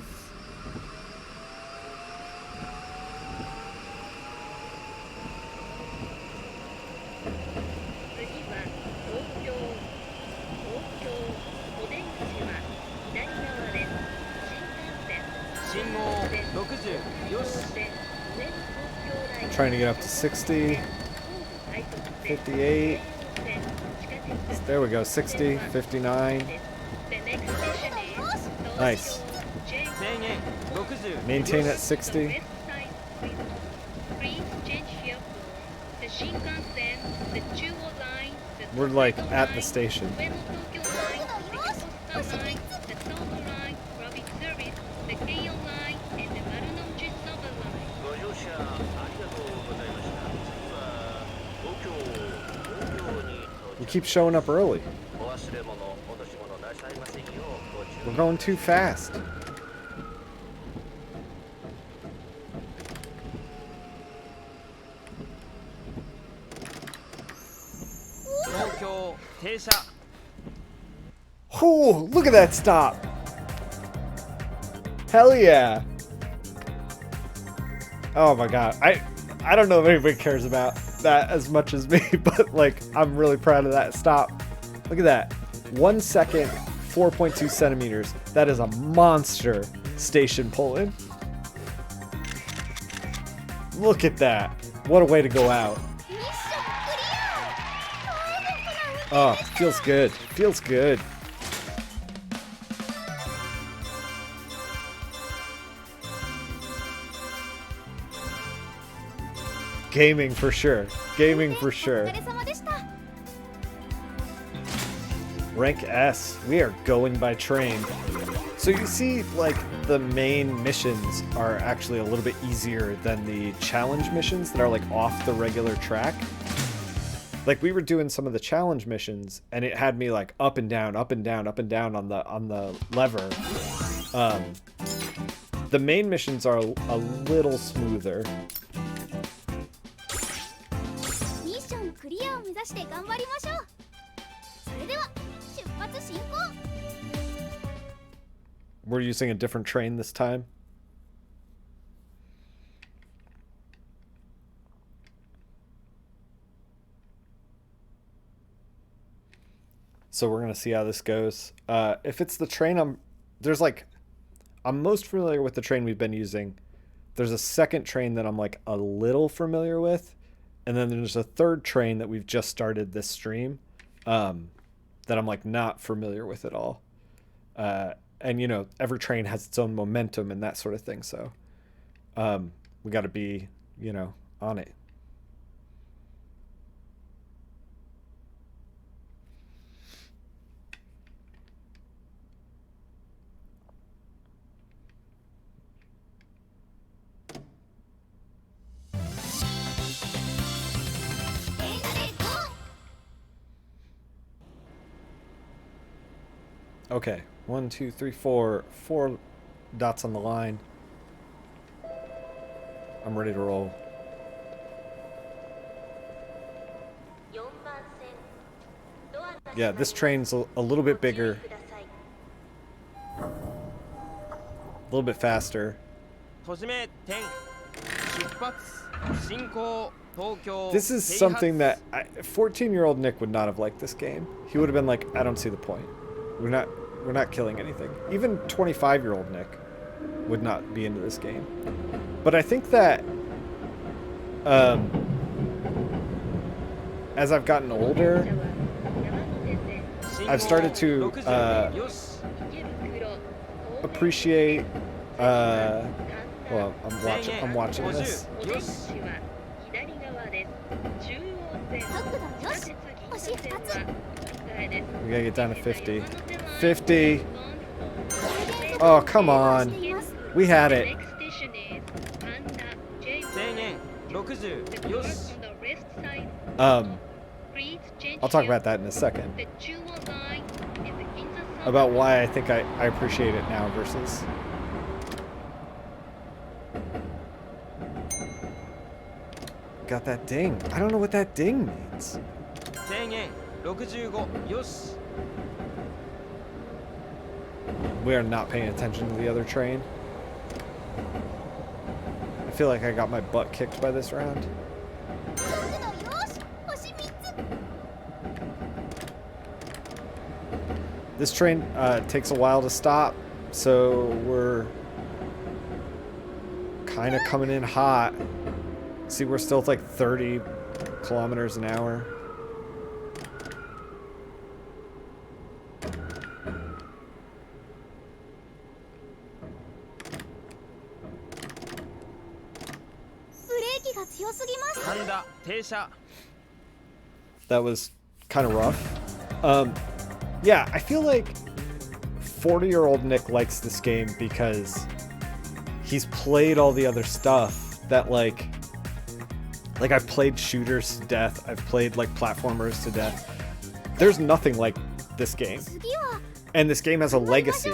Trying to get up to 60, 58. There we go, 60, 59. Nice. Maintain at 60. We're like at the station. We keep showing up early. We're going too fast. Ooh, look at that stop. Hell yeah. Oh my god. I don't know if anybody cares about that as much as me, but like, I'm really proud of that stop. Look at that. 1 second, 4.2 centimeters. That is a monster station pull-in. Look at that. What a way to go out. Oh, feels good. Feels good. Gaming for sure. Gaming for sure. Rank S. We are going by train. So you see, like, the main missions are actually a little bit easier than the challenge missions that are, like, off the regular track. Like, we were doing some of the challenge missions, and it had me, like, up and down, up and down, up and down on the lever. The main missions are a little smoother. ミッションクリアを目指して頑張りましょう。それでは出発進行。 We're using a different train this time. So we're gonna see how this goes. If it's the train I'm most familiar with the train we've been using. There's a second train that I'm like a little familiar with, and then there's a third train that we've just started this stream that I'm like not familiar with at all. And you know, every train has its own momentum and that sort of thing, so we got to be, you know, on it. Okay, 1, 2, 3, 4 dots on the line. I'm ready to roll. 4番線ドアが Yeah, this train's a little bit bigger, ください a little bit faster. 閉じ目点出発進行東京 This is 停発 something that 14-year-old Nick would not have liked this game. He would have been like, I don't see the point. We're not killing anything. Even 25-year-old Nick would not be into this game. But I think that as I've gotten older, I've started to appreciate well, I'm watching this. 左側です中央線地下鉄銀座線は We gotta get down to 50. 50! Oh, come on. We had it. 制限60よし I'll talk about that in a second. About why I think I appreciate it now versus... Got that ding. I don't know what that ding means. 制限65よし We are not paying attention to the other train. I feel like I got my butt kicked by this round. This train takes a while to stop, so we're kind of coming in hot. See, we're still at like 30 kilometers an hour. That was kind of rough. Yeah, I feel like 40-year-old Nick likes this game because he's played all the other stuff that like I've played shooters to death. I've played like platformers to death. There's nothing like this game. And this game has a legacy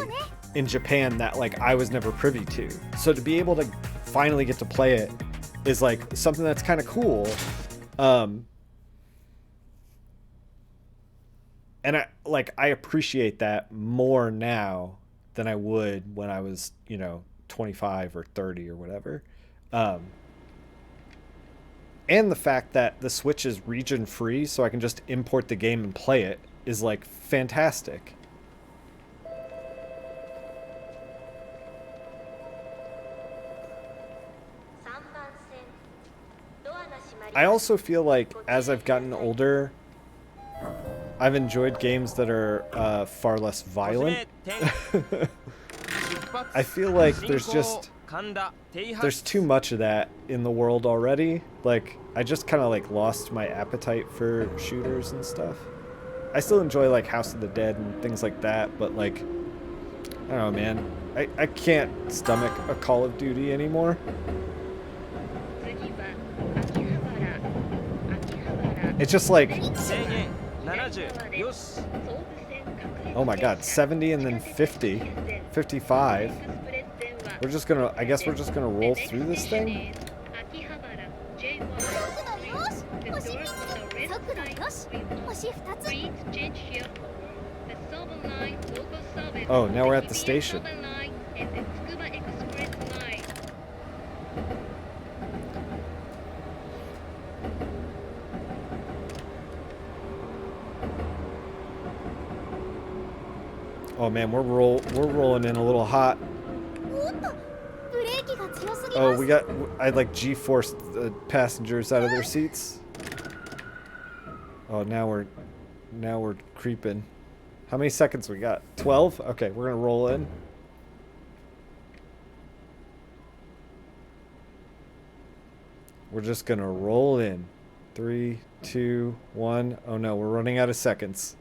in Japan that like I was never privy to. So to be able to finally get to play it is like something that's kind of cool. And I appreciate that more now than I would when I was, you know, 25 or 30 or whatever. And the fact that the Switch is region free, so I can just import the game and play it, is like fantastic. I also feel like as I've gotten older, I've enjoyed games that are far less violent. I feel like there's too much of that in the world already. Like I just kind of like lost my appetite for shooters and stuff. I still enjoy like House of the Dead and things like that, but like, I don't know, man. I can't stomach a Call of Duty anymore. 次は秋葉原。秋葉原。 It's just like, 制限70よし。 総武線各駅 oh my god, 70 and then 50, 55. We're just gonna, I guess we're just gonna roll through this thing. 秋葉原 J1 速度よし速度よし星2つ Please change here. The Silver Line local service. Oh, now we're at the TBS station. Silver Line and the Tsukuba Express Line. Oh man, we're rolling in a little hot. おっとブレーキが強すぎます Oh, I like G-forced the passengers out of their seats. Oh, now we're creeping. How many seconds we got? 12? Okay, we're gonna roll in. We're just gonna roll in. 3, 2, 1. Oh no, we're running out of seconds.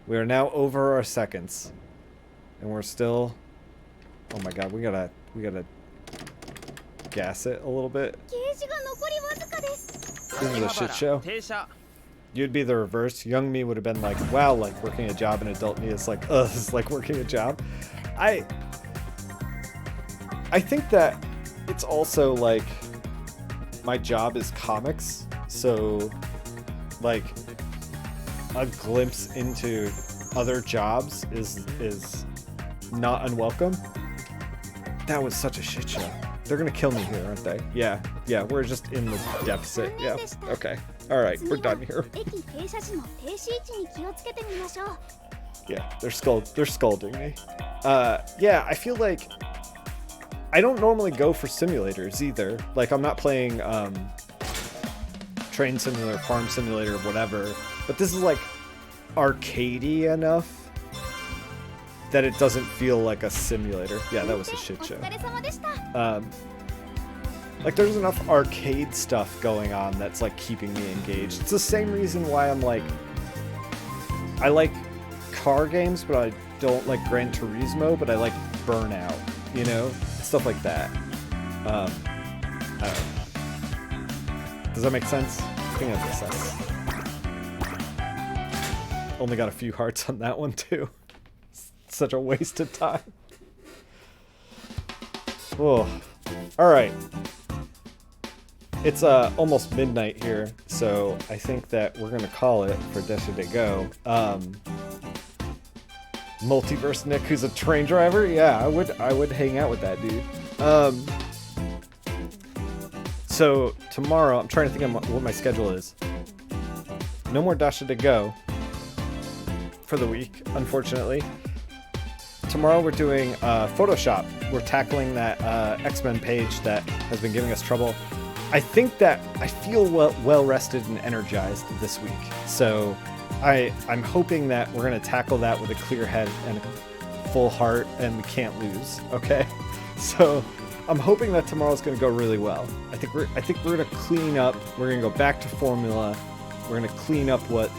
We are now over our seconds. And we're still... Oh my god, we gotta gas it a little bit. ゲージが残りわずかです This is a shit show. 停車。 You'd be the reverse. Young me would have been like, wow, like working a job, and adult me is like, ugh, this is like working a job. I think that it's also like my job is comics, so like a glimpse into other jobs is not unwelcome. That was such a shit show. They're gonna kill me here, aren't they? Yeah, we're just in the deficit. Yeah, okay. All right, we're done here. 駅停車時の停止位置に気をつけてみましょう Yeah, they're scolding me. Yeah, I feel like I don't normally go for simulators either. Like I'm not playing Train Simulator, Farm Simulator, whatever. But this is like arcadey enough that it doesn't feel like a simulator. Yeah, that was a shit show. お疲れ様でした Like there's enough arcade stuff going on that's like keeping me engaged. It's the same reason why I'm like, I like car games, but I don't like Gran Turismo, but I like Burnout, you know, stuff like that. I don't know. Does that make sense? I think that makes sense. Only got a few hearts on that one too. Such a waste of time. Oh, all right. It's almost midnight here, so I think that we're gonna call it for Densha de Go. Multiverse Nick, who's a train driver. Yeah, I would hang out with that dude. So tomorrow, I'm trying to think of what my schedule is. No more Densha de Go for the week, unfortunately. Tomorrow we're doing Photoshop. We're tackling that X-Men page that has been giving us trouble. I think that I feel well rested and energized this week. So I'm hoping that we're going to tackle that with a clear head and a full heart, and we can't lose, okay? So I'm hoping that tomorrow's going to go really well. I think we're going to clean up. We're going to go back to formula. We're going to clean up what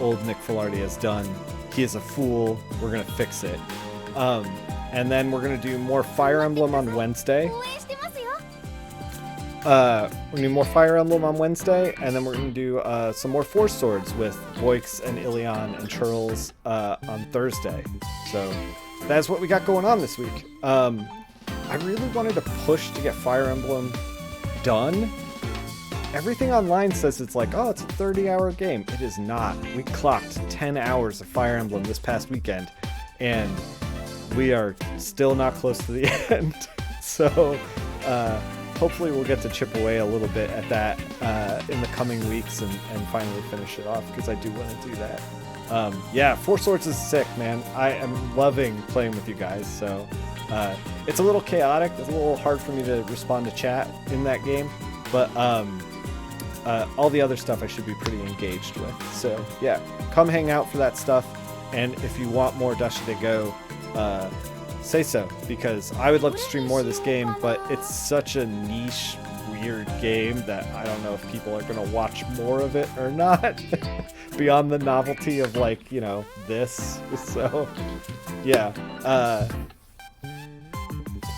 old Nick Filardi has done. He is a fool. We're going to fix it. And then we're going to do more Fire Emblem on Wednesday. 応援してますよ We're gonna do more Fire Emblem on Wednesday, and then we're gonna do some more Force Swords with Boix and Ilion and Churls on Thursday. So that's what we got going on this week. I really wanted to push to get Fire Emblem done. Everything online says it's like, oh, it's a 30-hour game. It is not. We clocked 10 hours of Fire Emblem this past weekend, and we are still not close to the end. So hopefully we'll get to chip away a little bit at that in the coming weeks and finally finish it off, because I do want to do that. Yeah, Four Swords is sick, man. I am loving playing with you guys. So it's a little chaotic. It's a little hard for me to respond to chat in that game, but all the other stuff I should be pretty engaged with. So yeah, come hang out for that stuff. And if you want more Densha de Go, say so, because I would love to stream more of this game, but it's such a niche weird game that I don't know if people are gonna watch more of it or not. Beyond the novelty of like, you know, this. So yeah.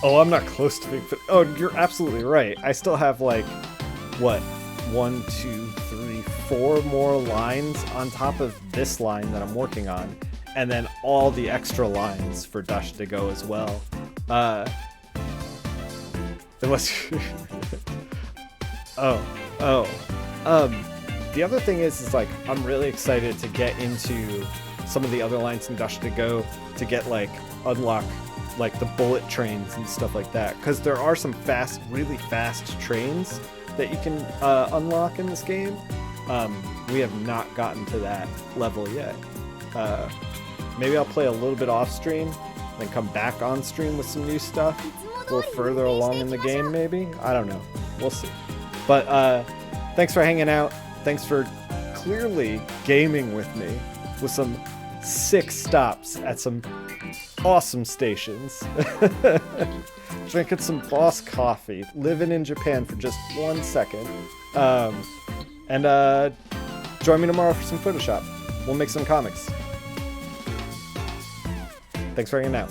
Oh, I'm not close to being oh, you're absolutely right. I still have like what, 1, 2, 3, 4 more lines on top of this line that I'm working on, and then all the extra lines for Densha de Go as well. Unless the other thing is like I'm really excited to get into some of the other lines in Densha de Go to get like unlock like the bullet trains and stuff like that, because there are some really fast trains that you can unlock in this game. We have not gotten to that level yet. Maybe I'll play a little bit off stream, then come back on stream with some new stuff a little further along in the game maybe. I don't know. We'll see. But thanks for hanging out. Thanks for clearly gaming with me with some sick stops at some awesome stations. Drinking some Boss coffee, living in Japan for just 1 second. And join me tomorrow for some Photoshop. We'll make some comics. Thanks for hanging out.